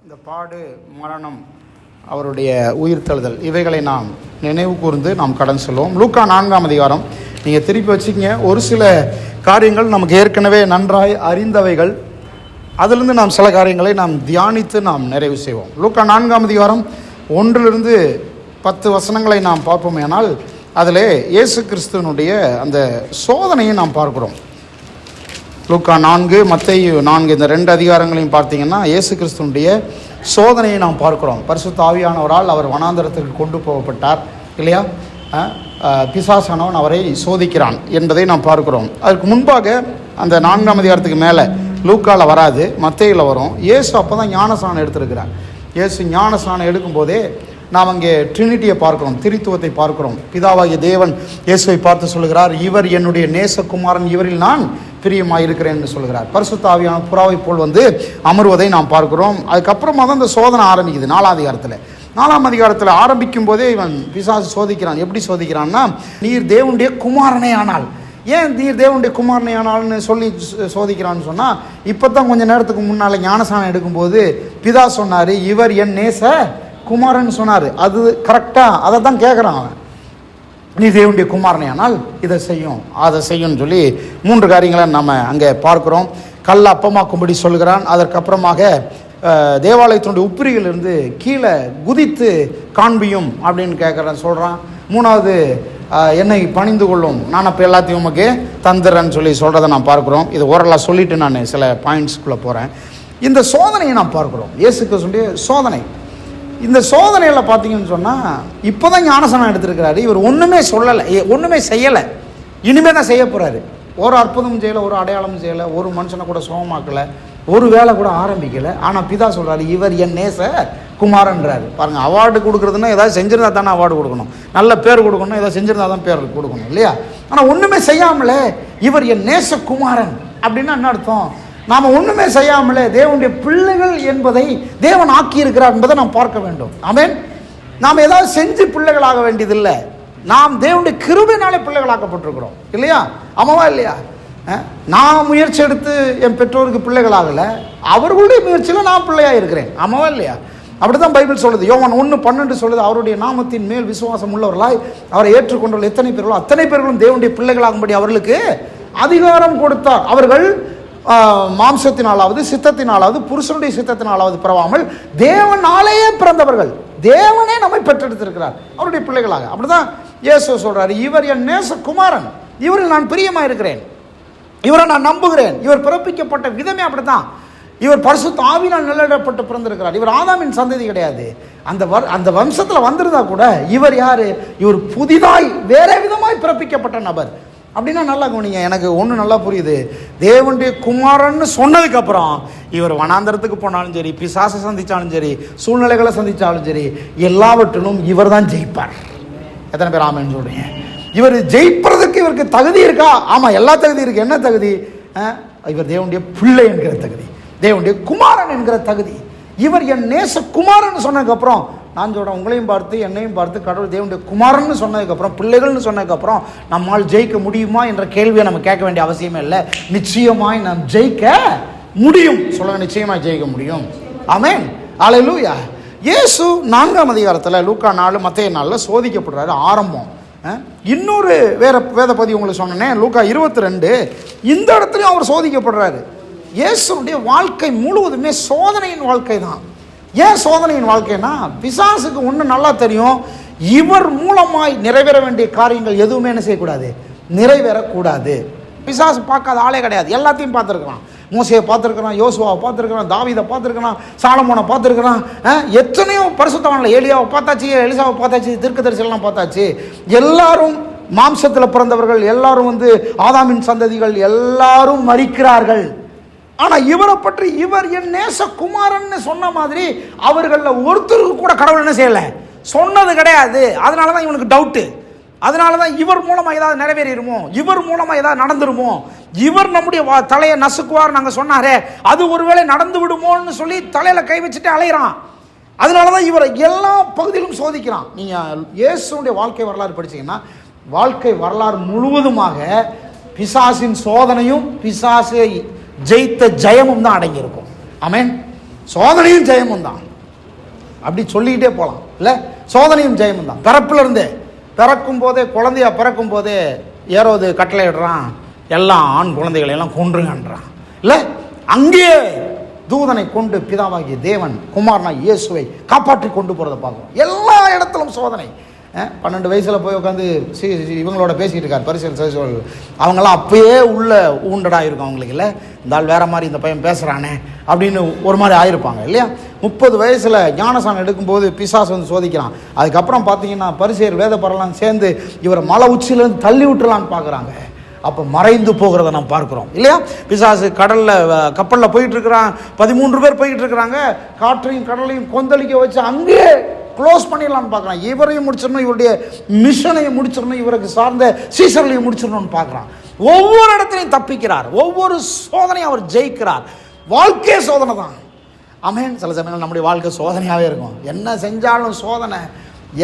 இந்த பாடு, மரணம், அவருடைய உயிர்த்தெழுதல், இவைகளை நாம் நினைவு கூர்ந்து நாம் கடன் செல்வோம். லூக்கா 4ஆம் அதிகாரம் நீங்கள் திருப்பி வச்சுக்கிங்க. ஒரு சில காரியங்கள் நமக்கு ஏற்கனவே நன்றாய் அறிந்தவைகள், அதிலிருந்து நாம் சில காரியங்களை நாம் தியானித்து நாம் நிறைவு செய்வோம். லூக்கா 4ஆம் அதிகாரம் 1-10 வசனங்களை நாம் பார்ப்போமேனால் அதில் இயேசு கிறிஸ்துவனுடைய அந்த சோதனையை நாம் பார்க்கிறோம். லூக்கா 4, மத்தேயு 4 இந்த 2 அதிகாரங்களையும் பார்த்தீங்கன்னா இயேசு கிறிஸ்துவனுடைய சோதனையை நாம் பார்க்கிறோம். பரிசுத்த ஆவியானவரால் அவர் வனாந்தரத்திற்கு கொண்டு போகப்பட்டார் இல்லையா? பிசாசானவன் அவரை சோதிக்கிறான் என்பதை நாம் பார்க்கிறோம். அதற்கு முன்பாக அந்த 4ஆம் அதிகாரத்துக்கு மேலே லூக்காவில் வராது, மத்தேயுவில் வரும். இயேசு அப்போ தான் ஞானஸ்நானம் எடுத்திருக்கிறார். இயேசு ஞானஸ்நானம் எடுக்கும்போதே நாம் அங்கே ட்ரினிட்டியை பார்க்கிறோம், திரித்துவத்தை பார்க்கிறோம். பிதாவாகிய தேவன் இயேசுவை பார்த்து சொல்கிறார், இவர் என்னுடைய நேசகுமாரன், இவரில் நான் பிரியமாக இருக்கிறேன் என்று சொல்கிறார். பரிசுத்த ஆவியான புறாவை போல் வந்து அமர்வதை நாம் பார்க்கிறோம். அதுக்கப்புறமா தான் இந்த சோதனை ஆரம்பிக்குது. 4ஆம் அதிகாரத்தில் ஆரம்பிக்கும் போதே இவன் பிசாசு சோதிக்கிறான். எப்படி சோதிக்கிறான்னா, நீர் தேவனுடைய குமாரனே ஆனால். ஏன் நீர் தேவனுடைய குமாரனே ஆனால்னு சொல்லி சோதிக்கிறான்னு சொன்னால், இப்போ தான் கொஞ்சம் நேரத்துக்கு முன்னால் ஞானஸ்நானம் எடுக்கும்போது பிதா சொன்னார், இவர் என் நேச குமாரன் சொன்னார். அது கரெக்டாக அதை தான் கேட்குறான் அவன். நீ தேவனுடைய குமாரனே ஆனால் இதை செய்யும், அதை செய்யும்னு சொல்லி 3 காரியங்களை நம்ம அங்கே பார்க்குறோம். கல்லை அப்பமாக்கும்படி சொல்கிறான். அதற்கப்புறமாக தேவாலயத்தினுடைய உப்பிரியிலிருந்து கீழே குதித்து காண்பியும் அப்படின்னு கேட்குறான், சொல்கிறான். 3வது என்னை பணிந்து கொள்ளும், நான் அப்போ எல்லாத்தையும் உமக்கு தந்துடுறேன்னு சொல்லி சொல்கிறத நான் பார்க்குறோம். இது ஓரளவு சொல்லிவிட்டு நான் சில பாயிண்ட்ஸ்குள்ளே போகிறேன். இந்த சோதனையை நாம் பார்க்குறோம், இயேசு கிறிஸ்துவினுடைய சோதனை. இந்த சோதனையில் பார்த்தீங்கன்னு சொன்னால், இப்போ தான் ஞானஸ்நானம் எடுத்திருக்கிறாரு. இவர் ஒன்றுமே சொல்லலை, ஒன்றுமே செய்யலை, இனிமேல் தான் செய்ய போகிறாரு. ஒரு அற்புதமும் செய்யலை, ஒரு அடையாளமும் செய்யலை, ஒரு மனுஷனை கூட சுகமாக்கலை, ஒரு வேலை கூட ஆரம்பிக்கலை. ஆனால் பிதா சொல்கிறாரு, இவர் என் நேச குமாரன்றாரு. பாருங்கள், அவார்டு கொடுக்குறதுன்னா ஏதாவது செஞ்சிருந்தா தானே அவார்டு கொடுக்கணும், நல்ல பேர் கொடுக்கணும், ஏதாவது செஞ்சிருந்தா தான் பேர் கொடுக்கணும் இல்லையா? ஆனால் ஒன்றுமே செய்யாமலே இவர் என் நேச குமாரன் அப்படின்னா என்ன அர்த்தம்? நாம் ஒன்றுமே செய்யாமலே தேவனுடைய பிள்ளைகள் என்பதை தேவன் ஆக்கியிருக்கிறார் என்பதை நாம் பார்க்க வேண்டும். ஆமென். நாம் ஏதாவது செஞ்சு பிள்ளைகளாக வேண்டியதில்லை, நாம் தேவனுடைய கிருபையினாலே பிள்ளைகளாக்கப்பட்டிருக்கிறோம் இல்லையா? ஆமாவா இல்லையா? நான் முயற்சி எடுத்து என் பெற்றோருக்கு பிள்ளைகளாகலை, அவர்களுடைய முயற்சியில் நான் பிள்ளையாக இருக்கிறேன். ஆமாவா இல்லையா? அப்படி தான் பைபிள் சொல்லுது. யோவான் 1:12 சொல்லுது, அவருடைய நாமத்தின் மேல் விசுவாசம் உள்ளவர்களாய் அவரை ஏற்றுக்கொண்டுள்ள எத்தனை பேர்களோ அத்தனை பேர்களும் தேவனுடைய பிள்ளைகளாகும்படி அவர்களுக்கு அதிகாரம் கொடுத்தார். அவர்கள் மாம்சத்தினாலாவது சித்தத்தினாலாவது புருஷனுடைய சித்தத்தினாலாவது பிறவாமல் தேவனாலேயே பிறந்தவர்கள். தேவனே நம்மை பெற்றெடுத்திருக்கிறார் அவருடைய பிள்ளைகளாக. அப்படிதான் இயேசு சொல்றாரு, இவர் என் நேச குமாரன், இவரில் நான் பிரியமா இருக்கிறேன், இவரை நான் நம்புகிறேன். இவர் பிறப்பிக்கப்பட்ட விதமே அப்படித்தான். இவர் பரிசுத்த ஆவியினால் நிழலிடப்பட்டு பிறந்திருக்கிறார். இவர் ஆதாமின் சந்ததி கிடையாது. அந்த வம்சத்தில் வந்திருந்தா கூட இவர் யாரு? இவர் புதிதாய் வேற விதமாய் பிறப்பிக்கப்பட்ட நபர். அப்படின்னா நல்லா கவனிங்க, எனக்கு ஒன்று நல்லா புரியுது. தேவனுடைய குமாரன்னு சொன்னதுக்கப்புறம் இவர் வனாந்தரத்துக்கு போனாலும் சரி, பிசாசை சந்தித்தாலும் சரி, சூழ்நிலைகளை சந்தித்தாலும் சரி, எல்லாவற்றிலும் இவர் தான் ஜெயிப்பார். எத்தனை பேர் ஆமென்னு சொல்றீங்க? இவர் ஜெயிப்பதற்கு இவருக்கு தகுதி இருக்கா? ஆமாம், எல்லா தகுதி இருக்கு. என்ன தகுதி? இவர் தேவனுடைய பிள்ளை என்கிற தகுதி, தேவனுடைய குமாரன் என்கிற தகுதி. இவர் என் நேச குமாரன் சொன்னதுக்கப்புறம், நான் சொல்கிறேன், உங்களையும் பார்த்து என்னையும் பார்த்து கடவுள் தேவனுடைய குமாரன்னு சொன்னதுக்கப்புறம், பிள்ளைகள்னு சொன்னதுக்கப்புறம் நம்மால் ஜெயிக்க முடியுமா என்ற கேள்வியை நம்ம கேட்க வேண்டிய அவசியமே இல்லை. நிச்சயமாய் நாம் ஜெயிக்க முடியும். சொல்லுங்க, நிச்சயமாய் ஜெயிக்க முடியும். ஆமென். அல்லேலூயா. இயேசு 4ஆம் அதிகாரத்தில் லூக்கா 4 மத்தேயு 4 சோதிக்கப்படுறாரு. ஆரம்பம். இன்னொரு வேத பதிவு உங்களுக்கு சொன்னேன், லூக்கா 22. இந்த இடத்துலையும் அவர் சோதிக்கப்படுறாரு. இயேசுடைய வாழ்க்கை முழுவதுமே சோதனையின் வாழ்க்கை தான். ஏன் சோதனையின் வாழ்க்கைன்னா, பிசாசுக்கு ஒன்று நல்லா தெரியும், இவர் மூலமாய் நிறைவேற வேண்டிய காரியங்கள் எதுவுமே என்ன செய்யக்கூடாது, நிறைவேறக்கூடாது. பிசாசு பார்க்காத ஆளே கிடையாது. எல்லாத்தையும் பார்த்துருக்கிறான். மோசையை பார்த்துருக்கிறான், யோசுவாவை பார்த்துருக்கிறான், தாவீதை பார்த்துருக்கிறான், சாலமோனை பார்த்துருக்கிறான், எத்தனையோ பரிசுத்தவான்களை, எலியாவை பார்த்தாச்சு, எலிசாவை பார்த்தாச்சு, தீர்க்கதரிசியெல்லாம் பார்த்தாச்சு. எல்லாரும் மாம்சத்தில் பிறந்தவர்கள், எல்லாரும் வந்து ஆதாமின் சந்ததிகள், எல்லாரும் மரிக்கிறார்கள். ஆனால் இவரை பற்றி, இவர் என் நேச குமாரன்னு சொன்ன மாதிரி அவர்களில் ஒருத்தருக்கு கூட கடவுள் என்ன செய்யலை, சொன்னது கிடையாது. அதனால தான் இவனுக்கு டவுட்டு. அதனால தான் இவர் மூலமாக ஏதாவது நிறைவேறிடுமோ, இவர் மூலமாக ஏதாவது நடந்துருமோ, இவர் நம்முடைய தலையை நசுக்குவார் நாங்கள் சொன்னாரே, அது ஒருவேளை நடந்து விடுமோன்னு சொல்லி தலையில் கை வச்சுட்டு அலையிறான். அதனால தான் இவரை எல்லா பகுதியிலும் சோதிக்கிறான். நீங்கள் இயேசுடைய வாழ்க்கை வரலாறு படிச்சீங்கன்னா, வாழ்க்கை வரலாறு முழுவதுமாக பிசாசின் சோதனையும் பிசாசை ஜெயித்த ஜெயமும் தான் அடங்கியிருக்கும். ஆமென். சோதனையும் ஜெயமும் தான். அப்படி சொல்லிக்கிட்டே போகலாம் இல்லை? சோதனையும் ஜெயமும் தான். பிறக்கும் போதே, குழந்தையா பிறக்கும் போதே ஏரோது கட்டளை இடுறான், எல்லாம் ஆண் குழந்தைகளை எல்லாம் கொன்றுங்கன்றான் இல்லை? அங்கே தூதனை கொண்டு பிதாவாகிய தேவன் குமாரனா இயேசுவை காப்பாற்றி கொண்டு போகிறத பார்க்குறோம். எல்லா இடத்திலும் சோதனை. 12 வயசில் போய் உட்காந்து இவங்களோட பேசிக்கிட்டு இருக்கார் பரிசல். அவங்கெல்லாம் அப்பயே உள்ள ஊண்டடா இருக்கும் அவங்களுக்கு இல்லை? இந்த ஆள் வேற மாதிரி இந்த பையன் பேசுகிறானே அப்படின்னு ஒரு மாதிரி ஆயிருப்பாங்க இல்லையா? 30 வயசில் ஞானசானம் எடுக்கும்போது பிசாசு வந்து சோதிக்கிறான். அதுக்கப்புறம் பார்த்தீங்கன்னா பரிசேயர் வேத பரலாம் சேர்ந்து இவரை மலை உச்சியிலேருந்து தள்ளி விட்டுலான்னு பார்க்குறாங்க. அப்போ மறைந்து போகிறத நாம் பார்க்குறோம் இல்லையா? பிசாசு கப்பலில் போயிட்டு இருக்கிறான், 13 பேர் போயிட்டு இருக்கிறாங்க. காற்றையும் கடலையும் கொந்தளிக்க வச்சு அங்கே க்ளோஸ் பண்ணிடலான்னு பார்க்குறான். இவரையும் முடிச்சிடணும், இவருடைய மிஷனையும் முடிச்சிடணும், இவருக்கு சார்ந்த சீசர்களையும் முடிச்சிடணும்னு பார்க்குறான். ஒவ்வொரு இடத்துலையும் தப்பிக்கிறார், ஒவ்வொரு சோதனையும் அவர் ஜெயிக்கிறார். வாழ்க்கை சோதனை தான். ஆமென். சில சமயங்கள் நம்முடைய வாழ்க்கை சோதனையாகவே இருக்கும். என்ன செஞ்சாலும் சோதனை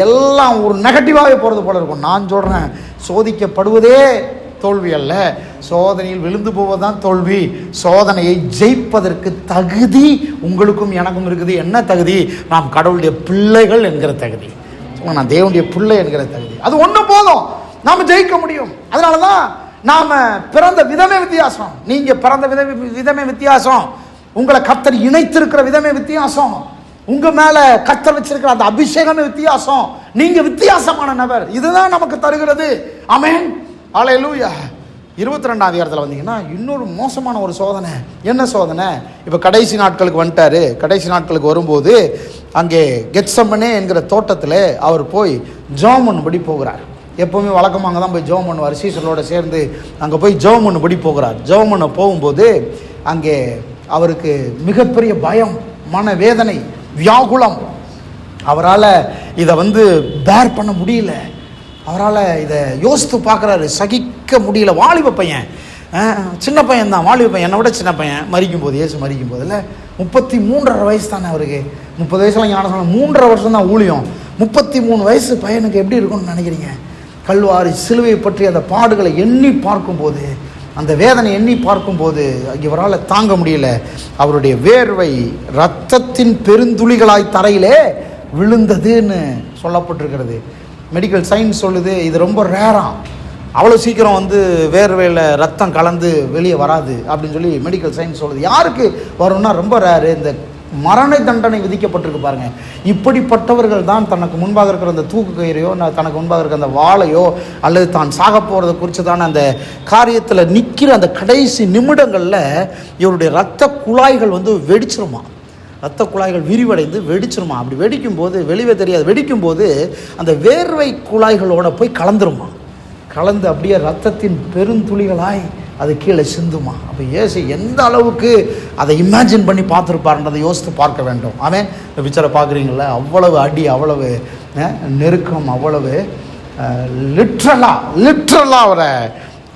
எல்லாம் ஒரு நெகட்டிவாகவே போகிறது போல இருக்கும். நான் சொல்கிறேன், சோதிக்கப்படுவதே தோல்வி அல்ல, சோதனையில் விழுந்து போவதுதான் தோல்வி. சோதனையை ஜெயிப்பதற்கு தகுதி உங்களுக்கும் எனக்கும் இருக்குது. என்ன தகுதி? நாம் கடவுளுடைய பிள்ளைகள் என்கிற தகுதி. நான் தேவனுடைய பிள்ளை என்கிற தகுதி. அது ஒன்று போதும், நாம் ஜெயிக்க முடியும். அதனால தான் நாம் பிறந்த விதமே வித்தியாசம். நீங்கள் பிறந்த விதமே வித்தியாசம். உங்களை கர்த்தர் இணைத்திருக்கிற விதமே வித்தியாசம். உங்கள் மேலே கர்த்தர் வச்சிருக்கிற அந்த அபிஷேகமே வித்தியாசம். நீங்கள் வித்தியாசமான நபர். இதுதான் நமக்கு தருகிறது. ஆமென். அல்லேலூயா. 22ஆம் அதிகாரத்தில் வந்தீங்கன்னா இன்னொரு மோசமான ஒரு சோதனை. என்ன சோதனை? இப்போ கடைசி நாட்களுக்கு வந்துட்டாரு. கடைசி நாட்களுக்கு வரும்போது அங்கே கெத்செமனே என்கிற தோட்டத்தில் அவர் போய் ஜெபம் பண்ணும்படி போகிறார். எப்போவுமே வழக்கமாக அங்கே தான் போய் ஜெபம் பண்ணுவார். சீசரோட சேர்ந்து அங்கே போய் ஜெபம் பண்ணும்படி போகிறார். ஜெபம் பண்ண போகும்போது அங்கே அவருக்கு மிகப்பெரிய பயம், மனவேதனை, வியாகுலம். அவரால் இதை பேர் பண்ண முடியல. அவரால் இதை யோசித்து பார்க்குறாரு, சகிக்க முடியல. வாலிப பையன், சின்ன பையன் தான், வாலிப பையன், என்னை விட சின்ன பையன். மறிக்கும் போது, இயேசு மறிக்கும் போது இல்லை, 33.5 வயசு தானே அவருக்கு. 30 வயசுலாம் ஞானசானம், 3.5 வருஷம் தான் ஊழியம். 33 வயசு பையனுக்கு எப்படி இருக்கும்னு நினைக்கிறீங்க? கல்வாரி சிலுவை பற்றி அந்த பாடுகளை எண்ணி பார்க்கும்போது, அந்த வேதனை எண்ணி பார்க்கும்போது இவரால் தாங்க முடியல. அவருடைய வேர்வை இரத்தத்தின் பெருந்துளிகளாய் தரையிலே விழுந்ததுன்னு சொல்லப்பட்டிருக்கிறது. மெடிக்கல் சயின்ஸ் சொல்லுது இது ரொம்ப ரேராக, அவ்வளோ சீக்கிரம் வேர்வையில் ரத்தம் கலந்து வெளியே வராது அப்படின்னு சொல்லி மெடிக்கல் சயின்ஸ் சொல்லுது. யாருக்கு வரும்னா ரொம்ப ரேரு. இந்த மரண தண்டனை விதிக்கப்பட்டிருக்கு பாருங்க, இப்படிப்பட்டவர்கள் தான் தனக்கு முன்பாக இருக்கிற அந்த தூக்கு கயிறையோ, தனக்கு முன்பாக இருக்கிற அந்த வாளையோ, அல்லது தான் சாக போகிறத குறித்து தானே அந்த காரியத்தில் நிற்கிற அந்த கடைசி நிமிடங்களில் இவருடைய இரத்த குழாய்கள் வெடிச்சிருமா. இரத்த குழாய்கள் விரிவடைந்து வெடிச்சிருமா. அப்படி வெடிக்கும்போது வெளியே தெரியாது, வெடிக்கும்போது அந்த வேர்வை குழாய்களோட போய் கலந்துருமா. கலந்து அப்படியே ரத்தத்தின் பெருந்துளிகளாய் அது கீழே சிந்துமா. அப்போ இயேசு எந்த அளவுக்கு அதை இமேஜின் பண்ணி பார்த்துருப்பாருன்றதை யோசித்து பார்க்க வேண்டும். அவன் இந்த பிக்சரை பார்க்குறீங்கள, அவ்வளவு அடி, அவ்வளவு நெருக்கம், அவ்வளவு லிட்ரலாக அவரை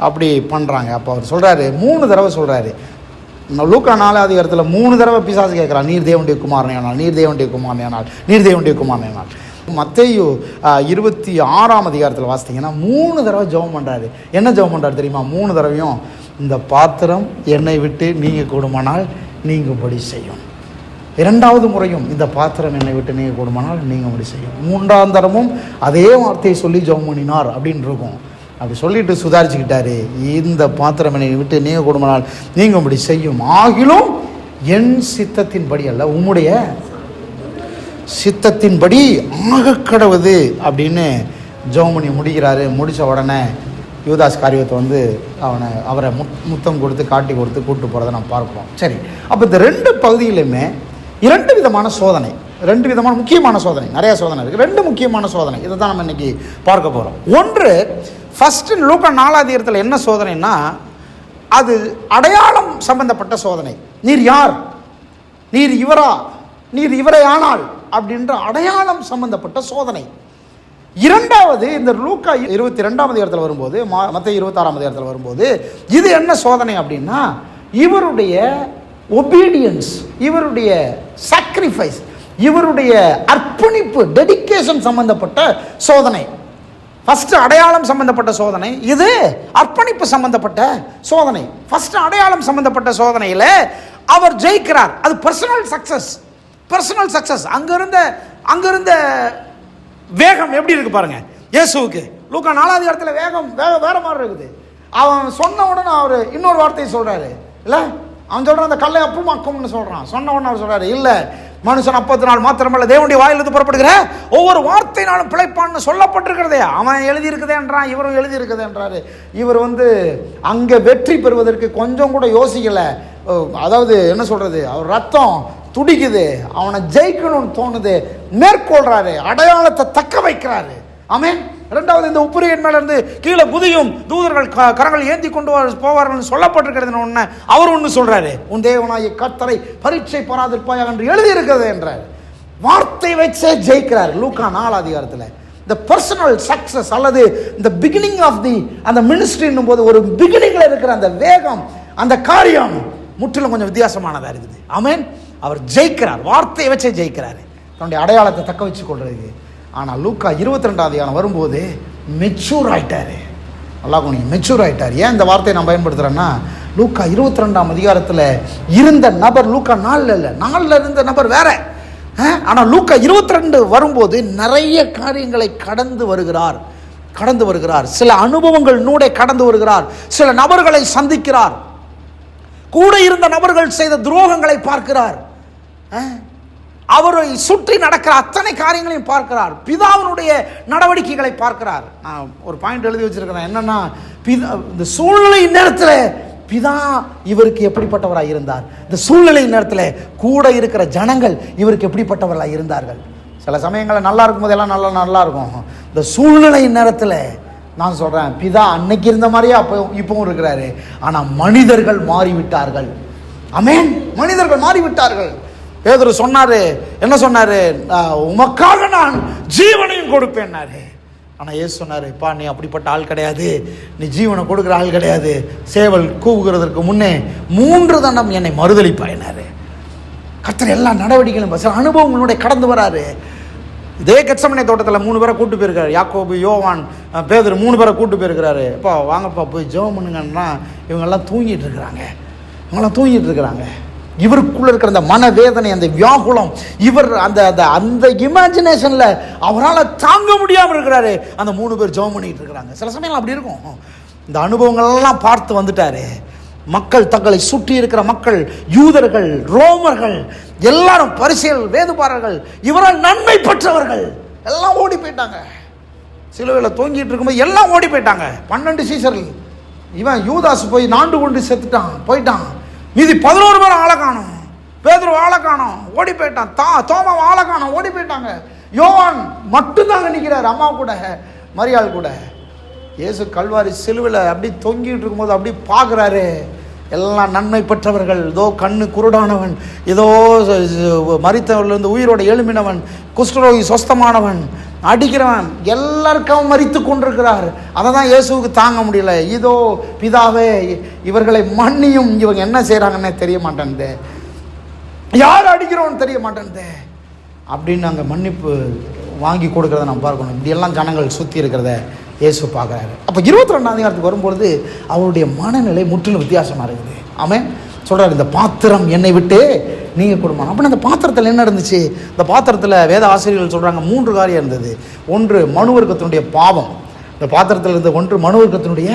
அப்படி பண்ணுறாங்க. அப்போ அவர் சொல்கிறாரு, 3 தடவை சொல்கிறாரு. லூக்கா 4ஆம் அதிகாரத்தில் 3 தடவை பிசாசு கேட்குறான், நீர் தேவனுடைய குமாரனானால், நீர் தேவனுடைய குமாரனானால், நீர் தேவனுடைய குமாரனானால். மத்தேயு 26ஆம் அதிகாரத்தில் வாசித்தீங்கன்னா 3 தடவை ஜெபம் பண்ணுறாரு. என்ன ஜெபம் பண்ணுறாரு தெரியுமா? 3 தடவையும் இந்த பாத்திரம் என்னை விட்டு நீங்க கூடுமானால் நீங்கும்படி செய்யும். 2வது முறையும் இந்த பாத்திரம் என்னை விட்டு நீங்க கூடுமானால் நீங்கும்படி செய்யும். 3ஆம் தடமும் அதே வார்த்தையை சொல்லி ஜெபம் பண்ணினார் அப்படின்னு இருக்கும். அப்படி சொல்லிட்டு சுதாரிச்சுக்கிட்டாரு, இந்த பாத்திரம் என்னை விட்டு நீங்க கூடுமானால் நீங்கும்படி செய்யும், ஆகிலும் என் சித்தத்தின்படி அல்ல உம்முடைய சித்தத்தின்படி ஆகக்கடவுது அப்படின்னு ஜெபம் பண்ணி முடிக்கிறாரு. முடித்த உடனே யூதாஸ் காரியத்தை அவரை முத்தம் கொடுத்து காட்டி கொடுத்து கூப்பிட்டு போகிறத நம்ம பார்க்குறோம். சரி, அப்போ இந்த 2 பகுதியிலுமே 2 விதமான சோதனை, 2 விதமான முக்கியமான சோதனை. நிறைய சோதனை இருக்குது, 2 முக்கியமான சோதனை. இதை தான் நம்ம இன்னைக்கு பார்க்க போகிறோம். ஒன்று, ஃபஸ்ட்டு லூக்கா 4ஆம் அதிகாரத்தில் என்ன சோதனைன்னா, அது அடையாளம் சம்பந்தப்பட்ட சோதனை. நீர் யார், நீர் இவரா, நீர் இவரை ஆனால் அப்படின்ற அடையாளம் சம்பந்தப்பட்ட சோதனை. 2வது, இந்த லூக்கா 22ஆம் அதிகாரத்தில் வரும்போது, மத்தேயு 26ஆம் அதிகாரத்தில் வரும்போது இது என்ன சோதனை அப்படின்னா, இவருடைய ஒபீடியன்ஸ், இவருடைய சாக்ரிஃபைஸ், இவருடைய அர்ப்பணிப்பு, டெடிகேஷன் சம்பந்தப்பட்ட சோதனை. ஃபர்ஸ்ட் அடையாளம் சம்பந்தப்பட்ட சோதனை, இது அர்ப்பணிப்பு சம்பந்தப்பட்ட சோதனை. ஃபர்ஸ்ட் அடையாளம் சம்பந்தப்பட்ட சோதனையில் அவர் ஜெயிக்கிறார். அது பர்சனல் சக்சஸ். Personal success. அங்கிருந்த வேகம் எப்படி இருக்கு பாருங்க இயேசுவுக்கு. லூக்கா 4ஆம் அதிகாரத்தில் வேகம் வேற மாதிரி இருக்குது. அவன் சொன்ன உடனே அவர் இன்னொரு வார்த்தையை சொல்றாரு இல்ல, அவன் சொல்றான் அந்த கல்லை அப்புமாக்கும்னு சொல்றான். சொன்ன உடனே அவர் சொல்றாரு இல்ல, மனுஷன் அப்பத்தினால் மாத்திரமல்ல தேவனுடைய வாயிலிருந்து புறப்படுகிற ஒவ்வொரு வார்த்தையினாலும் பிழைப்பான்னு சொல்லப்பட்டிருக்கிறதே. அவன் எழுதி இருக்குதேன்றான், இவரும் எழுதி இருக்குதேன்றாரு. இவர் அங்க வெற்றி பெறுவதற்கு கொஞ்சம் கூட யோசிக்கல. அதாவது என்ன சொல்றது, அவர் ரத்தம் துடிக்குது, அவனை ஜெயிக்கணும்னு தோணுது, மேற்கொள்றாரு, அடையாளத்தை தக்க வைக்கிறாரு. ஆமென். இரண்டாவது, இந்த உப்புரியின் மேல இருந்து கீழே குதியும் தூதர்கள் கரங்கள் ஏந்தி கொண்டு போவார்கள் சொல்லப்பட்டிருக்கிறது. அவர் ஒன்று சொல்றாரு, உன் தேவனாகிய கர்த்தரை பரீட்சை பாராதிருப்பாயாக என்று எழுதி இருக்கிறது என்றார். வார்த்தை வச்சே ஜெயிக்கிறார். லூக்கா 4ஆம் அதிகாரத்தில் இந்த பர்சனல் சக்சஸ் அல்லது இந்த பிகினிங் ஆஃப் அந்த மினிஸ்ட்ரின்னும் போது ஒரு பிகினிங்ல இருக்கிற அந்த வேகம், அந்த காரியம் முற்றிலும் கொஞ்சம் வித்தியாசமானதா இருக்குது. ஆமென். அவர் ஜெயிக்கிறார், வார்த்தையை வச்சே ஜெயிக்கிறாரு, தன்னுடைய அடையாளத்தை தக்க வச்சு கொள்றது. ஆனால் லூக்கா 22ஆம் அதிகாரம் வரும்போது மெச்சூர் ஆயிட்டாரு. நல்லா மெச்சூர் ஆயிட்டார். ஏன் இந்த வார்த்தையை நான் பயன்படுத்துறேன்னா, லூக்கா 22ஆம் அதிகாரத்தில் இருந்த நபர் லூக்கா 4 இருந்த நபர் வேற. ஆனால் லூக்கா 22 வரும்போது நிறைய காரியங்களை கடந்து வருகிறார். சில அனுபவங்கள் நூடே கடந்து வருகிறார். சில நபர்களை சந்திக்கிறார். கூட இருந்த நபர்கள் செய்த துரோகங்களை பார்க்கிறார். அவரை சுற்றி நடக்கிற அத்தனை காரியங்களையும் பார்க்கிறார். பிதாவினுடைய நடவடிக்கைகளை பார்க்கிறார். நான் ஒரு பாயிண்ட் எழுதி வச்சிருக்கிறேன். என்னன்னா, இந்த சூழ்நிலை நேரத்தில் பிதா இவருக்கு எப்படிப்பட்டவராக இருந்தார், இந்த சூழ்நிலை நேரத்தில் கூட இருக்கிற ஜனங்கள் இவருக்கு எப்படிப்பட்டவர்களாக இருந்தார்கள். சில சமயங்களில் நல்லா இருக்கும் போது எல்லாம் நல்லா இருக்கும். இந்த சூழ்நிலை நேரத்தில் நான் சொல்றேன், பிதா அன்னைக்கு இருந்த மாதிரியே இப்பவும் இருக்கிறாரு. ஆனா மனிதர்கள் மாறிவிட்டார்கள். ஆமென். மனிதர்கள் மாறிவிட்டார்கள். பேதுரு சொன்னாரு, என்ன சொன்னாரு, உமக்காக நான் ஜீவனையும் கொடுப்பேன்னாரு. ஆனா இயேசு சொன்னாரு, பா நீ அப்படிப்பட்ட ஆள் கிடையாது, நீ ஜீவனை கொடுக்குற ஆள் கிடையாது. சேவல் கூவுகிறதற்கு முன்னே 3 தண்டம் என்னை மறுதலிப்பாயினாரு. கர்த்தர் எல்லா நடவடிக்கைகளும் சில அனுபவங்களுடைய கடந்து வராரு. இதே கெத்சமனே தோட்டத்தில் 3 பேரை கூட்டு போயிருக்காரு. யாக்கோபு, யோவான், பேதுரு 3 பேரை கூட்டு போயிருக்கிறாரு. அப்பா வாங்கப்பா போய் ஜெபம் பண்ணுங்கன்னா இவங்கெல்லாம் தூங்கிட்டு இருக்கிறாங்க. இவருக்குள்ள இருக்கிற அந்த மனவேதனை, அந்த வியாகுலம், இவர் அந்த இமேஜினேஷன்ல அவரால் தாங்க முடியாமல் இருக்கிறாரு. அந்த 3 பேர் ஜெபம் பண்ணிட்டு இருக்கிறாங்க. சில சமயம் அப்படி இருக்கும். இந்த அனுபவங்கள்லாம் பார்த்து வந்துட்டாரு. மக்கள், தங்களை சுற்றி இருக்கிற மக்கள், யூதர்கள், ரோமர்கள், எல்லாரும் பரிசேயர், வேதுபாரர்கள், இவரால் நன்மை பெற்றவர்கள் எல்லாம் ஓடி போயிட்டாங்க. சிலுவையில் தொங்கிட்டு இருக்கும்போது எல்லாம் ஓடி போயிட்டாங்க. 12 சீசர்கள். இவன் யூதாஸ் போய் நாண்டு கொண்டு போயிட்டான். மீதி 11 பேர் ஆளை காணோம். பேதுரு ஆளை காணோம், ஓடி போயிட்டான். தோமா ஆளை காணோம், ஓடி போயிட்டாங்க. யோவான் மட்டும்தாங்க நிற்கிறார், அம்மா கூட, மரியாள் கூட. இயேசு கல்வாரி சிலுவையில் அப்படி தொங்கிட்டு இருக்கும்போது அப்படி பார்க்குறாரு. எல்லாம் நன்மை பெற்றவர்கள், இதோ கண்ணு குருடானவன், இதோ மரித்தவர்லேருந்து உயிரோட எழும்பினவன், குஷ்டரோகி சொஸ்தமானவன், அடிக்கிறவன், எல்லாருக்கும் மரித்து கொண்டிருக்கிறார். அதை தான் இயேசுவுக்கு தாங்க முடியல. இதோ பிதாவே இவர்களை மன்னியும், இவங்க என்ன செய்கிறாங்கன்னே தெரிய மாட்டேன்து, யார் அடிக்கிறோன்னு தெரிய மாட்டேன்து அப்படின்னு அங்கே மன்னிப்பு வாங்கி கொடுக்கறத நம்ம பார்க்கணும். இப்படியெல்லாம் ஜனங்கள் சுற்றி இருக்கிறத இயேசு பார்க்குறாரு. அப்போ 22ஆம் அதிகாரத்துக்கு வரும்பொழுது அவருடைய மனநிலை முற்றிலும் வித்தியாசமாக இருக்குது. அவன் சொல்கிறார், இந்த பாத்திரம் என்னை விட்டு நீங்கள் கொடுக்கணும். அப்படின்னா அந்த பாத்திரத்தில் என்ன இருந்துச்சு? இந்த பாத்திரத்தில் வேத ஆசிரியர்கள் சொல்கிறாங்க 3 காரியம் இருந்தது. ஒன்று மனுவர்க்கத்தினுடைய பாவம். இந்த பாத்திரத்தில் இருந்த ஒன்று மனுவர்க்கத்தினுடைய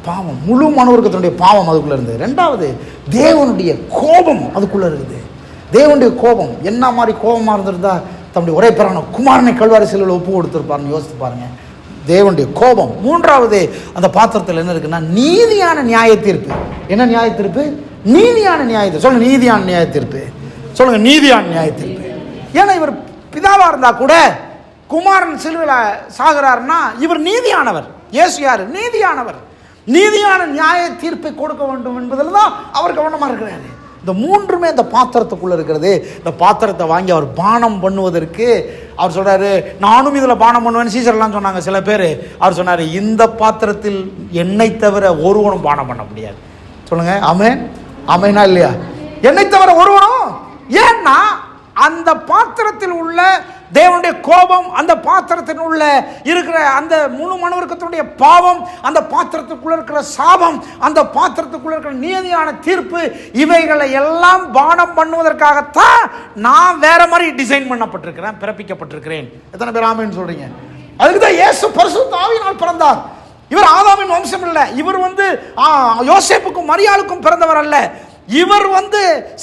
பாவம், முழு மனுவர்க்கத்தினுடைய பாவம் அதுக்குள்ளே இருந்தது. 2வது தேவனுடைய கோபம் அதுக்குள்ளே இருக்குது. தேவனுடைய கோபம் என்ன மாதிரி கோபமாக இருந்திருந்தா தம்முடைய ஒரே பேரான குமாரனை கல்வாரி சிலுவையில் ஒப்பு கொடுத்துருப்பாருன்னு யோசித்து பாருங்க. தேவனுடைய கோபம். 3வது அந்த பாத்திரத்தில் என்ன இருக்குன்னா நீதியான நியாய தீர்ப்பு. என்ன நியாய தீர்ப்பு? நீதியான நியாய தீர்ப்பு. சொல்லுங்க, நீதியான நியாய தீர்ப்பு. சொல்லுங்க, நீதியான நியாய தீர்ப்பு. ஏன்னா இவர் பிதாவா இருந்தா கூட குமாரன் சிலுவையில் சாகிறார்னா இவர் நீதியானவர். இயேசு யாரு? நீதியானவர். நீதியான நியாய தீர்ப்பை கொடுக்க வேண்டும் என்பதில் தான் அவர் கவனமாக இருக்கிறாரு. இந்த 3மே இந்த பாத்திரத்துக்குள்ளே இருக்கிறது. இந்த பாத்திரத்தை வாங்கி அவர் பானம் பண்ணுவதற்கு அவர் சொல்கிறாரு, நானும் இதில் பானம் பண்ணுவேன்னு சீசர்லாம் சொன்னாங்க சில பேர். அவர் சொன்னார், இந்த பாத்திரத்தில் என்னை தவிர ஒருவனும் பானம் பண்ண முடியாது. சொல்லுங்க, ஆமென். ஆமெனா இல்லையா? என்னை தவிர ஒருவனும். ஏன்னா அந்த பாத்திரத்தில் உள்ள தேவனுடைய கோபம், அந்த பாத்திரத்தில் உள்ள இருக்கிற அந்த முழு மனுவர்க்கத்தினுடைய பாவம், அந்த பாத்திரத்துக்குள்ள இருக்கிற சாபம், அந்த பாத்திரத்துக்குள்ள இருக்கிற நீதியான தீர்ப்பு, இவைகளை எல்லாம் பானம் பண்ணுவதற்காகத்தான் நான் வேற மாதிரி டிசைன் பண்ணப்பட்டிருக்கிறேன், பிறப்பிக்கப்பட்டிருக்கிறேன். எத்தனை பேர் ஆமென் சொல்றீங்க? அதுக்கு தான் இயேசு பரிசுத்த ஆவியினால் பிறந்தார். இவர் ஆதாமின் வம்சம் இல்ல. இவர் யோசேப்புக்கும் மரியாளுக்கும் பிறந்தவர் அல்ல. இவர்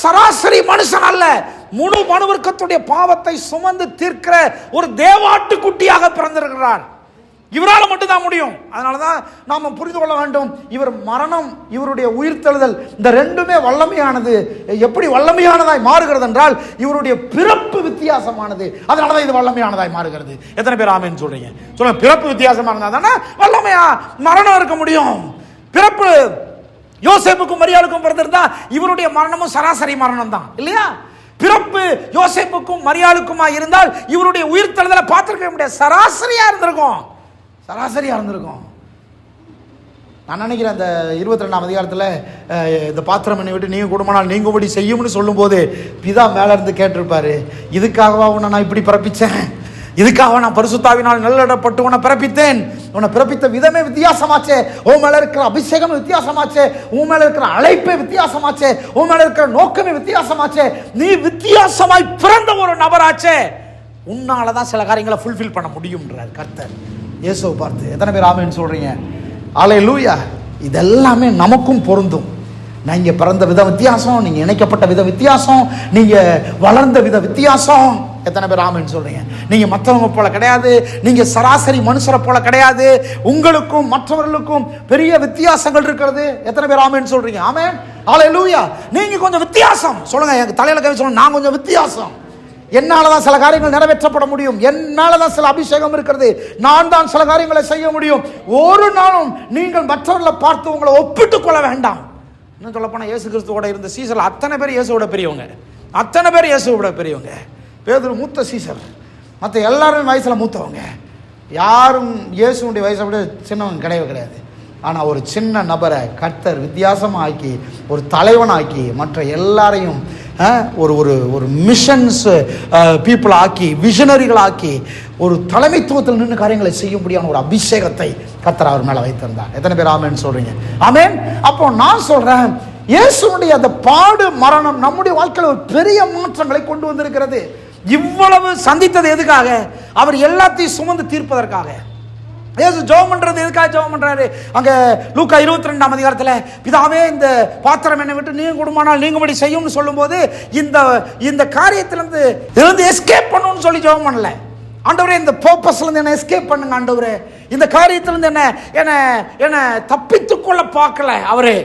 சராசரி மனுஷன் அல்ல. முழு மனுவர்க்கத்துடைய பாவத்தை சுமந்து தீர்க்கிற ஒரு தேவாட்டு குட்டியாக பிறந்திருக்கிறார். இவரால் மட்டும்தான் முடியும். அதனாலதான் நாம புரிந்து கொள்ள வேண்டும், இவர் மரணம், இவருடைய உயிர்த்தெழுதல், இந்த ரெண்டுமே வல்லமையானது. எப்படி வல்லமையானதாய் மாறுகிறது என்றால், இவருடைய பிறப்பு வித்தியாசமானது. அதனாலதான் இது வல்லமையானதாய் மாறுகிறது. எத்தனை பேர் ஆமென் சொல்றீங்க? சொல்லுங்க. பிறப்பு வித்தியாசமானதா தானே வல்லமையா மரணம் இருக்க முடியும். பிறப்பு யோசேப்புக்கும் மரியாளுக்கும் பிறந்திருந்தா இவருடைய மரணமும் சராசரி மரணம் தான் இல்லையா? பிறப்பு யோசேப்புக்கும் மரியாளுக்குமா இருந்தால் இவருடைய உயிர்த்தெழுதலை பார்த்திருக்க முடியாது. சராசரியா இருந்திருக்கும். நான் நினைக்கிறேன் அந்த 22ஆம் அதிகாரத்தில் இந்த பாத்திரம் என்னை விட்டு நீங்க கூடுமானால் நீங்கும்படி செய்யும்னு சொல்லும் போது பிதா மேல இருந்து கேட்டிருப்பாரு, இதுக்காகவா உன்னை நான் இப்படி பிறப்பிச்சேன்? இதுக்காக நான் பரிசுத்தாவினால் நல்லிடப்பட்டு உன்னை பிறப்பித்தேன். உன்னை பிறப்பித்த விதமே வித்தியாசமாச்சே. உன் மேல இருக்கிற அபிஷேகம் வித்தியாசமாச்சே. உன் மேல இருக்கிற அழைப்பே வித்தியாசமாச்சே. உன் மேல இருக்கிற நோக்கமே வித்தியாசமாச்சே. நீ வித்தியாசமாய் பிறந்த ஒரு நபராச்சே. உன்னாலதான் சில காரியங்களை ஃபுல்ஃபில் பண்ண முடியும்ன்றார் கர்த்தர் இயேசுவை பார்த்து. எத்தனை பேர் ஆமென் சொல்றீங்க? அல்லேலூயா. இதெல்லாமே நமக்கும் பொருந்தும். நீங்க பிறந்த விதம் வித்தியாசம், நீங்க இணைக்கப்பட்ட விதம் வித்தியாசம், நீங்க வளர்ந்த விதம் வித்தியாசம். எத்தனை பேர் ஆமென் சொல்றீங்க? நீங்க மற்றவங்க போல கிடையாது, நீங்க சராசரி மனுஷரை போல கிடையாது. உங்களுக்கும் மற்றவர்களுக்கும் பெரிய வித்தியாசங்கள் இருக்கிறது. எத்தனை பேர் ஆமென் சொல்றீங்க? ஆமென். அல்லேலூயா. நீங்க கொஞ்சம் வித்தியாசம் சொல்லுங்க. எங்க தலையில கை சொல்லுங்க, நான் கொஞ்சம் வித்தியாசம். என்னாலதான் சில காரியங்கள் நிறைவேற்றப்பட முடியும். என்னாலதான் சில அபிஷேகம் இருக்கிறது. நான் தான் சில காரியங்களை செய்ய முடியும். ஒரு நாளும் நீங்கள் மற்றவர்களை பார்த்து உங்களை ஒப்பிட்டுக் கொள்ள வேண்டாம். இன்னும் சொல்ல போனா இயேசு கிறிஸ்துவோட இருந்த சீசர் அத்தனை பேர் இயேசுவோட பெரியவங்க. அத்தனை பேர் இயேசுவோட பெரியவங்க. பேதுரு மூத்த சீசர், மற்ற எல்லாரும் வயசுல மூத்தவங்க. யாரும் இயேசுடைய வயசை விட சின்னவங்க கிடையாது. ஆனால் ஒரு சின்ன நபரை கர்த்தர் வித்தியாசமாக ஆக்கி ஒரு தலைவனாக்கி மற்ற எல்லாரையும் ஒரு ஒரு ஒரு மிஷன்ஸ் பீப்புள் ஆக்கி, விஷனரிகள் ஆக்கி, ஒரு தலைமைத்துவத்தில் நின்று காரியங்களை செய்யும்படியான ஒரு அபிஷேகத்தை கர்த்தர் அவர் மேலே வைத்திருந்தார். எத்தனை பேர் ஆமென் சொல்றீங்க? ஆமென். அப்போ நான் சொல்றேன், இயேசுனுடைய அந்த பாடு மரணம் நம்முடைய வாழ்க்கையில் ஒரு பெரிய மாற்றங்களை கொண்டு வந்திருக்கிறது. இவ்வளவு சந்தித்தது எதுக்காக? அவர் எல்லாத்தையும் சுமந்து தீர்ப்பதற்காக. இயேசு ஜெபம் பண்றது எதுக்காக ஜெபம் பண்றாரு? அங்க லூக்கா 22ஆம் அதிகாரத்துல பிதாவே இந்த பாத்திரம் என்னை விட்டு நீங்க கூடுமானால் நீங்கும்படி செய்யும்னு சொல்லும்போது இந்த காரியத்திலிருந்து எஸ்கேப் பண்ணணும்னு சொல்லி ஜெபம் பண்ணல. ஆண்டவரே, இந்த பர்பஸ்ல இருந்து என்ன எஸ்கேப் பண்ணுங்க ஆண்டவரே. இந்த காரியத்திலிருந்து என்ன தப்பித்துக் கொள்ள பார்க்கல அவரு.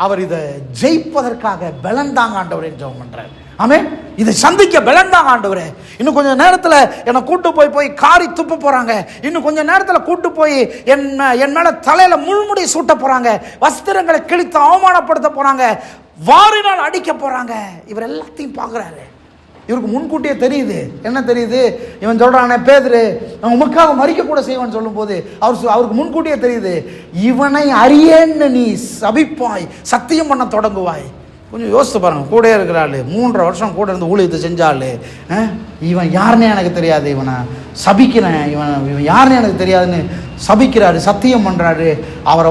அவர் இதை ஜெயிப்பதற்காக பலன் தாங்க ஆண்டவரே ஜெபம் பண்றாரு. ஆமென். இதை சந்திக்க பலன் தாங்க ஆண்டவரே. இன்னும் கொஞ்சம் நேரத்தில் என்னை கூட்டு போய் காரி துப்ப போறாங்க. இன்னும் கொஞ்சம் நேரத்தில் கூட்டு போய் என் மேல தலையில முள்முடி சூட்ட போறாங்க, வஸ்திரங்களை கிழித்து அவமானப்படுத்த போறாங்க, வாரினால் அடிக்க போறாங்க. இவர் எல்லாத்தையும் பார்க்குறாரு. இவருக்கு முன்கூட்டியே தெரியுது. என்ன தெரியுது? இவன் சொல்றானே, பேதுரு நான் உமக்காக மறிக்க கூட செய்வான்னு சொல்லும் போது அவருக்கு முன்கூட்டியே தெரியுது, இவனை அறியேன்னு நீ சபிப்பாய், சத்தியம் பண்ண தொடங்குவாய். கொஞ்சம் யோசித்து பாருங்க. கூட இருக்கிறாள், 3.5 வருஷம் கூட இருந்து ஊழியத்தை செஞ்சாள். இவன் யாருன்னு எனக்கு தெரியாது, இவனை சபிக்கிறேன், இவன் யாருன்னு எனக்கு தெரியாதுன்னு சபிக்கிறாரு, சத்தியம் பண்ணுறாரு, அவரை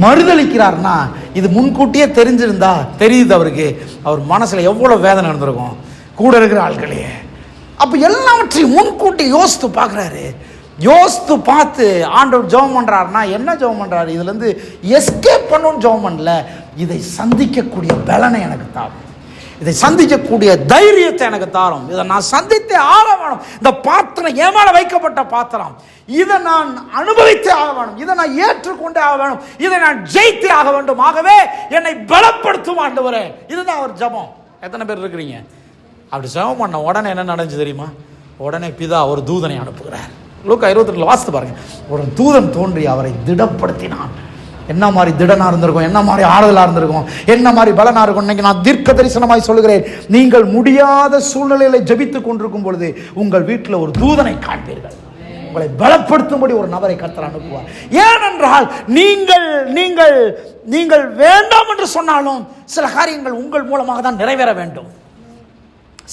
மறுதளிக்கிறார்னா இது முன்கூட்டியே தெரிஞ்சிருந்தா தெரியுது அவருக்கு, அவர் மனசில் எவ்வளோ வேதனை நடந்திருக்கும் கூட இருக்கிற ஆட்களே. அப்போ எல்லாவற்றையும் முன்கூட்டி யோசித்து பார்க்குறாரு. யோசித்து பார்த்து ஆண்டவர் ஜெபம் பண்ணுறாருன்னா என்ன ஜெபம் பண்ணுறாரு? இதுலேருந்து எஸ்கேப் பண்ணணும்னு ஜெபம் பண்ணல, இதை சந்திக்கக்கூடிய பலனை எனக்கு தாரும், இதை சந்திக்கக்கூடிய தைரியத்தை எனக்கு தாரும், இதை நான் சந்தித்தே ஆக வேணும். இந்த பாத்திரம் என் மேல வைக்கப்பட்ட பாத்திரம், இதை நான் அனுபவித்தே ஆக வேணும், இதை நான் ஏற்றுக்கொண்டே ஆக வேணும், இதை நான் ஜெயித்தே ஆக வேண்டும். ஆகவே என்னை பலப்படுத்தும் ஆண்டவரே. இதுதான் அவர் ஜெபம். எத்தனை பேர் இருக்கிறீங்க? அப்படி ஜெபம் பண்ண உடனே என்ன நடந்துச்சு தெரியுமா? உடனே பிதா ஒரு தூதனை அனுப்புகிறார். லூக்கா 22 வாசித்து பாருங்க. ஒரு தூதன் தோன்றி அவரை திடப்படுத்தினான். என்ன மாதிரி திடனா இருந்திருக்கும், என்ன மாதிரி ஆறுதலா இருந்திருக்கும், என்ன மாதிரி பலனா இருக்கும். இன்னைக்கு நான் தீர்க்க தரிசனமாய் சொல்லுகிறேன், நீங்கள் முடியாத சூழ்நிலையில ஜெபித்துக் கொண்டிருக்கும் பொழுது உங்கள் வீட்டில் ஒரு தூதனை காண்பீர்கள். உங்களை பலப்படுத்தும்படி ஒரு நபரை கர்த்தர் அனுப்புவார். ஏனென்றால் நீங்கள் வேண்டாம் என்று சொன்னாலும் சில காரியங்கள் உங்கள் மூலமாக தான் நிறைவேற வேண்டும்.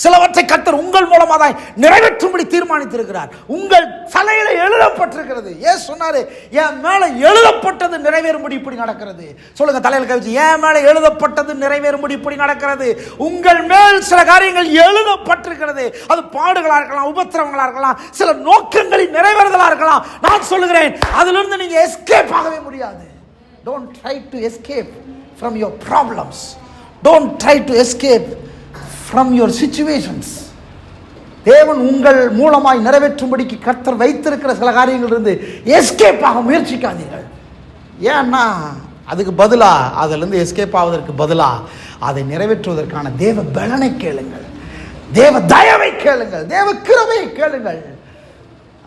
சிலவற்றை கர்த்தர் உங்கள் மூலமாக நிறைவேற்றும்படி தீர்மானித்திருக்கிறார். உங்கள் தலையில எழுதப்பட்டிருக்கிறது. ஏன் சொன்னாரு, என் மேல எழுதப்பட்டது நிறைவேறும்படி இப்படி நடக்கிறது. சொல்லுங்க, தலையில கவிச்சு, என் மேல எழுதப்பட்டது நிறைவேறும்படி இப்படி நடக்கிறது. உங்கள் மேல் சில காரியங்கள் எழுதப்பட்டிருக்கிறது. அது பாடுகளா இருக்கலாம், உபத்திரவங்களா இருக்கலாம், சில நோக்கங்களின் நிறைவேறுதலா இருக்கலாம். நான் சொல்லுகிறேன், அதிலிருந்து நீங்க எஸ்கேப் ஆகவே முடியாது. Don't try to escape from your problems. Don't try to escape from your situations. தேவன் உங்கள் மூலமாய் நிறைவேற்றும்படிக்கு கர்த்தர் வைத்திருக்கிற சில காரியங்கள் இருந்து எஸ்கேப் ஆக முயற்சிக்காதீர்கள். ஏன்னா அதுக்கு பதிலா, அதிலிருந்து எஸ்கேப் ஆவதற்கு பதிலா அதை நிறைவேற்றுவதற்கான தேவ பலனை கேளுங்கள், தேவ தயவை கேளுங்கள், தேவ கிருபையை கேளுங்கள்.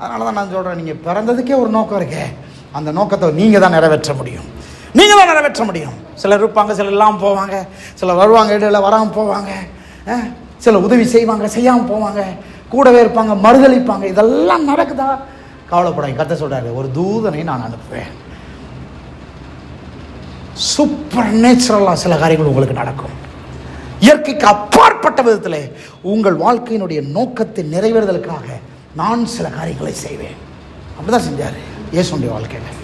அதனால தான் நான் சொல்றேன், நீங்க பிறந்ததுக்கே ஒரு நோக்கம் இருக்கே, அந்த நோக்கத்தை நீங்க தான் நிறைவேற்ற முடியும். நீங்க தான் நிறைவேற்ற முடியும். சிலர் இருப்பாங்க, சிலர் இல்லாமல் போவாங்க, சிலர் வருவாங்க, இடையில வராமல் போவாங்க, சில உதவி செய்வாங்க, செய்யாமல் போவாங்க, கூடவே இருப்பாங்க, மறுதளிப்பாங்க. இதெல்லாம் நடக்குதா? கவலைப்படாங்க. கர்த்தர் சொல்றாரு, ஒரு தூதனை நான் அனுப்புவேன். சூப்பர் நேச்சுரலா சில காரியங்கள் உங்களுக்கு நடக்கும். இயற்கைக்கு அப்பாற்பட்ட விதத்தில் உங்கள் வாழ்க்கையினுடைய நோக்கத்தை நிறைவேறுதலுக்காக நான் சில காரியங்களை செய்வேன். அப்படிதான் செஞ்சாரு இயேசுடைய வாழ்க்கையில்.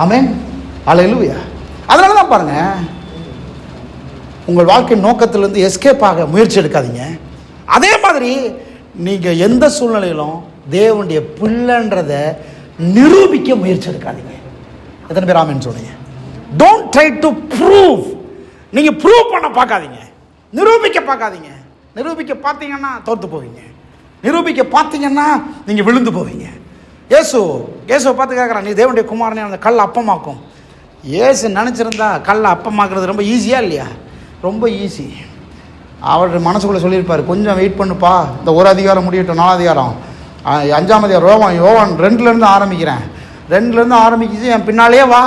ஆமென், அல்லேலூயா. அதனால தான் பாருங்க, உங்கள் வாழ்க்கை நோக்கத்திலிருந்து எஸ்கேப் ஆக முயற்சி எடுக்காதீங்க. அதே மாதிரி நீங்க எந்த சூழ்நிலையிலும் தேவனுடைய பிள்ளைன்றதை நிரூபிக்க முயற்சி எடுக்காதீங்க. எத்தனை பேர் ஆமென் சொல்றீங்க? Don't try to prove. நீங்க ப்ரூவ் பண்ண பார்க்காதீங்க, நிரூபிக்க பார்க்காதீங்க. நிரூபிக்க பார்த்தீங்கன்னா தோற்று போவீங்க. நிரூபிக்க பார்த்தீங்கன்னா நீங்க விழுந்து போவீங்க. இயேசுவை பார்த்து கேட்குறான், நீ தேவனுடைய குமாரனே, அந்த கல் அப்பமாக்கும். இயேசு நினச்சிருந்தா கல்லை அப்பமாக்குறது ரொம்ப ஈஸியா இல்லையா? ரொம்ப ஈஸி. அவர் மனசுக்குள்ளே சொல்லியிருப்பார், கொஞ்சம் வெயிட் பண்ணுப்பா, இந்த ஒரு அதிகாரம் முடியட்டும், 4 அதிகாரம் 5ஆம் அதிகாரம் யோவான் 2லேருந்து ஆரம்பிக்கிறேன். 2லேருந்து ஆரம்பிச்சு என் பின்னாலேயே வா,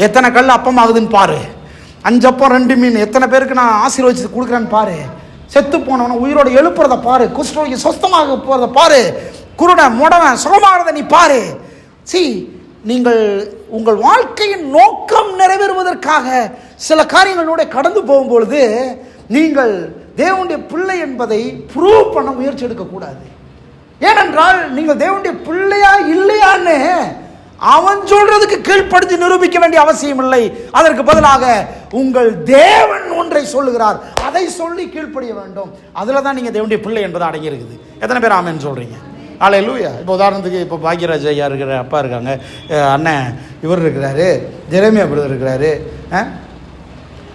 எத்தனை கல் அப்பமாகுதுன்னு பாரு. 5 அப்பம் 2 மீன் எத்தனை பேருக்கு நான் ஆசீர்வதிச்சு கொடுக்குறேன்னு பாரு. செத்து போனவன உயிரோடு எழுப்புறத பாரு, குஷ்டரோகி சொஸ்தமாக போகிறத பாரு, குருடன் முடவன் சுகமாகிறத நீ பாரு. நீங்கள் உங்கள் வாழ்க்கையின் நோக்கம் நிறைவேறுவதற்காக சில காரியங்களோட கடந்து போகும்பொழுது நீங்கள் தேவனுடைய பிள்ளை என்பதை ப்ரூவ் பண்ண முயற்சி எடுக்கக்கூடாது. ஏனென்றால் நீங்கள் தேவனுடைய பிள்ளையா இல்லையான்னு அவன் சொல்றதுக்கு கீழ்ப்படிஞ்சு நிரூபிக்க வேண்டிய அவசியம் இல்லை. அதற்கு பதிலாக உங்கள் தேவன் ஒன்றை சொல்லுகிறார், அதை சொல்லி கீழ்ப்படிய வேண்டும். அதில் தான் நீங்கள் தேவனுடைய பிள்ளை என்பது அடங்கி இருக்குது. எத்தனை பேர் ஆமென் சொல்றீங்க? அல்லேலூயா. இப்போ உதாரணத்துக்கு இப்போ பாக்யராஜ் ஐயா இருக்கிற அப்பா இருக்காங்க, அண்ணன் இவர் இருக்கிறாரு, ஜெரேமியா பிரதர் இருக்கிறாரு.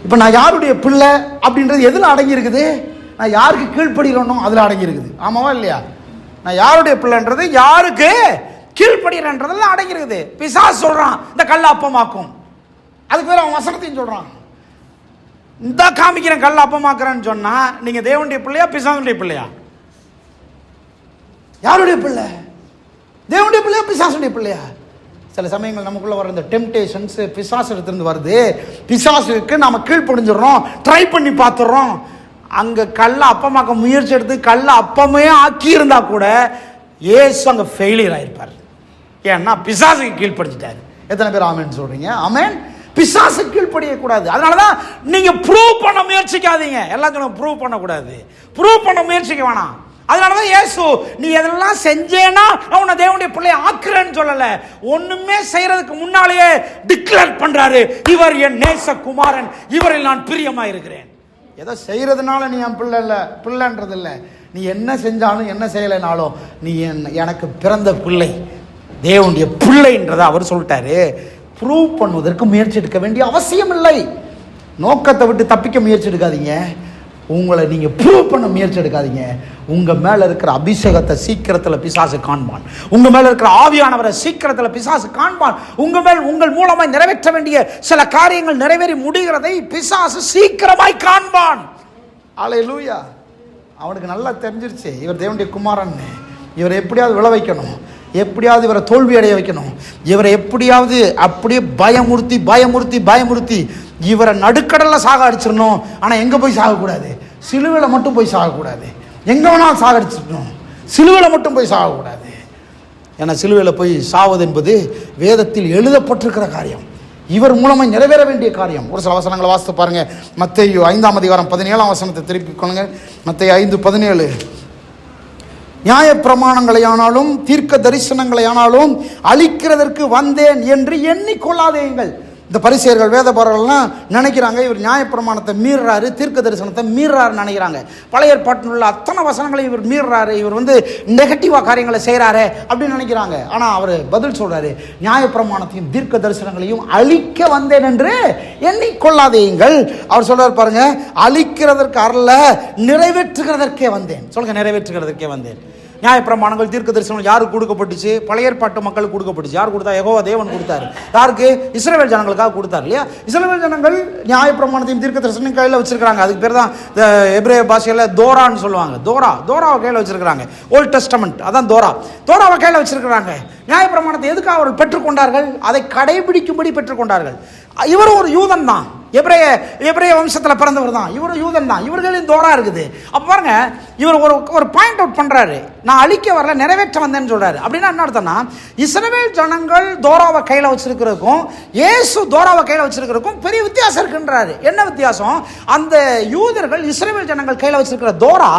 இப்போ நான் யாருடைய பிள்ளை அப்படின்றது எதில் அடங்கி இருக்குது? நான் யாருக்கு கீழ்ப்படுகிறோனோ அதில் அடங்கி இருக்குது. ஆமாவா இல்லையா? நான் யாருடைய பிள்ளைன்றது, யாருக்கு கீழ்ப்படுகிறன்றதுல அடங்கி இருக்குது. பிசாசு சொல்றான் இந்த கல்லை அப்பமாக்கும், அதுக்கு பேர் அவன் வசனத்தையும் சொல்றான். இந்த காமிக்கிறேன் கல்லை அப்பமாக்குறேன்னு சொன்னா நீங்க தேவனுடைய பிள்ளையா பிசாசுடைய பிள்ளையா? யாருடைய பிள்ளை? தேவனுடைய பிள்ளையா பிசாசுடைய பிள்ளையா? சில சமயங்கள் நமக்குள்ள வர இந்த டெம்டேஷன்ஸ் பிசாசு இடத்துலேருந்து வருது. பிசாசுக்கு நாம கீழ்ப்படிஞ்சிடறோம், ட்ரை பண்ணி பார்த்துடுறோம். அங்க கல்லை அப்பமாக்க முயற்சி எடுத்து கல்லை அப்பமே ஆக்கி இருந்தா கூட இயேசு அங்க ஃபெயிலியர் ஆயிருப்பார். ஏன்னா பிசாசுக்கு கீழ்ப்படிஞ்சிட்டாரு. எத்தனை பேர் ஆமென் சொல்றீங்க? ஆமென். பிசாசு கீழ்ப்படியக்கூடாது. அதனாலதான் நீங்க ப்ரூவ் பண்ண முயற்சிக்காதீங்க. எல்லாத்தையும் ப்ரூவ் பண்ணக்கூடாது, ப்ரூவ் பண்ண முயற்சிக்க வேணாம். அதனாலதான் இயேசு நீ எதெல்லாம் செஞ்சேன்னா அவனை தேவனுடைய பிள்ளையை ஆக்குறேன்னு சொல்லல, ஒண்ணுமே செய்யறதுக்கு முன்னாலேயே டிக்ளேர் பண்றாரு, இவர் என் நேச குமாரன், இவரில் நான் பிரியமா இருக்கிறேன். ஏதோ செய்யறதுனால நீ என் பிள்ளை இல்லை, பிள்ளைன்றது இல்லை. நீ என்ன செஞ்சாலும் என்ன செய்யலைனாலும் நீ எனக்கு பிறந்த பிள்ளை, தேவனுடைய பிள்ளைன்றதை அவர் சொல்லிட்டாரு. ப்ரூவ் பண்ணுவதற்கு முயற்சி எடுக்க வேண்டிய அவசியம் இல்லை. நோக்கத்தை விட்டு தப்பிக்க முயற்சி எடுக்காதீங்க. உங்களை நீங்க ப்ரூவ் பண்ண முயற்சி எடுக்காதீங்க. உங்க மேல இருக்கிற அபிஷேகத்தை சீக்கிரத்தில் பிசாசு காண்பான். உங்க மேல இருக்கிற ஆவியானவரை சீக்கிரத்தில் பிசாசு காண்பான். உங்கள் மூலமாய் நிறைவேற்ற வேண்டிய சில காரியங்கள் நிறைவேறி முடிகிறதை பிசாசு சீக்கிரமாய் காண்பான். அல்லேலூயா. அவனுக்கு நல்லா தெரிஞ்சிருச்சு, இவர் தேவனுடைய குமாரன், இவரை எப்படியாவது விழ வைக்கணும், எப்படியாவது இவரை தோல்வி அடைய வைக்கணும், இவரை எப்படியாவது அப்படியே பயமுறுத்தி பயமுறுத்தி பயமுறுத்தி இவரை நடுக்கடல்ல சாக அடிச்சிடணும். ஆனால் எங்கே போய் சாகக்கூடாது? சிலுவையில் மட்டும் போய் சாகக்கூடாது. எங்கே வேணாலும் சாக அடிச்சிடணும், சிலுவையில் மட்டும் போய் சாகக்கூடாது. ஏன்னா சிலுவையில் போய் சாவது என்பது வேதத்தில் எழுதப்பட்டிருக்கிற காரியம், இவர் மூலமாக நிறைவேற வேண்டிய காரியம். ஒரு சில வசனங்களை வாசித்து பாருங்க. மத்தேயு 5ஆம் அதிகாரம் 17ஆம் வசனத்தை திருப்பிக் கொள்ளுங்க. மத்தேயு 5:17. நியாயப்பிரமாணங்களை ஆனாலும் தீர்க்க தரிசனங்களை ஆனாலும் அழிக்கிறதற்கு வந்தேன் என்று எண்ணிக்கொள்ளாதேங்கள். இந்த பரிசேயர்கள் வேதபாரர்கள்லாம் நினைக்கிறாங்க இவர் நியாயப்பிரமாணத்தை மீறுறாரு, தீர்க்க தரிசனத்தை மீறுறாருன்னு நினைக்கிறாங்க. பழைய ஏற்பாட்டில் உள்ள அத்தனை வசனங்களை இவர் மீறுறாரு, இவர் நெகட்டிவாக காரியங்களை செய்கிறாரு அப்படின்னு நினைக்கிறாங்க. ஆனால் அவர் பதில் சொல்கிறாரு, நியாயப்பிரமாணத்தையும் தீர்க்க தரிசனங்களையும் அழிக்க வந்தேன் என்று எண்ணிக்கொள்ளாதேங்கள். அவர் சொல்றாரு பாருங்க, அழிக்கிறதற்கு அல்ல நிறைவேற்றுகிறதற்கே வந்தேன். சொல்லுங்க, நிறைவேற்றுகிறதற்கே வந்தேன். நியாயப்பிரமாணங்கள் தீர்க்க தரிசனம் யாருக்கு கொடுக்கப்பட்டுச்சு? பழைய ஏற்பாட்டு மக்களுக்கு கொடுக்கப்பட்டுச்சு. யார் கொடுத்தா? யெகோவா தேவன் கொடுத்தாரு. யாருக்கு? இஸ்ரவேல் ஜனங்களுக்காக கொடுத்தாரு இல்லையா? இஸ்ரவேல் ஜனங்கள் நியாயப்பிரமாணத்தையும் தீர்க்க தரிசனம் கையில் வச்சிருக்காங்க. அதுக்கு பேர் தான் எபிரேய பாஷையில் தோரான்னு சொல்லுவாங்க. தோராவை கையில் வச்சிருக்காங்க. ஓல்ட் டெஸ்டமெண்ட் அதான் தோராவை கையில் வச்சிருக்கிறாங்க. நியாயப்பிரமாணத்தை எதுக்காக அவர்கள் பெற்றுக்கொண்டார்கள்? அதை கடைபிடிக்கும்படி பெற்றுக்கொண்டார்கள். இவர் ஒரு யூதன் தான், எபிரேய வம்சத்தில் பிறந்தவர் தான், இவரும் யூதன் தான். இவர்களின் தோரா இருக்குது. அப்போ பாருங்க, இவர் ஒரு பாயிண்ட் அவுட் பண்றாரு, நான் அழிக்க வரல நிறைவேற்ற வந்தேன்னு சொல்றாரு. அப்படின்னா என்ன அர்த்தம்னா, இஸ்ரவேல் ஜனங்கள் தோராவை கையில் வச்சிருக்கிறதுக்கும் இயேசு தோராவை கையில் வச்சிருக்கிறதுக்கும் பெரிய வித்தியாசம் இருக்குன்றாரு. என்ன வித்தியாசம்? அந்த யூதர்கள் இஸ்ரவேல் ஜனங்கள் கையில் வச்சிருக்கிற தோரா,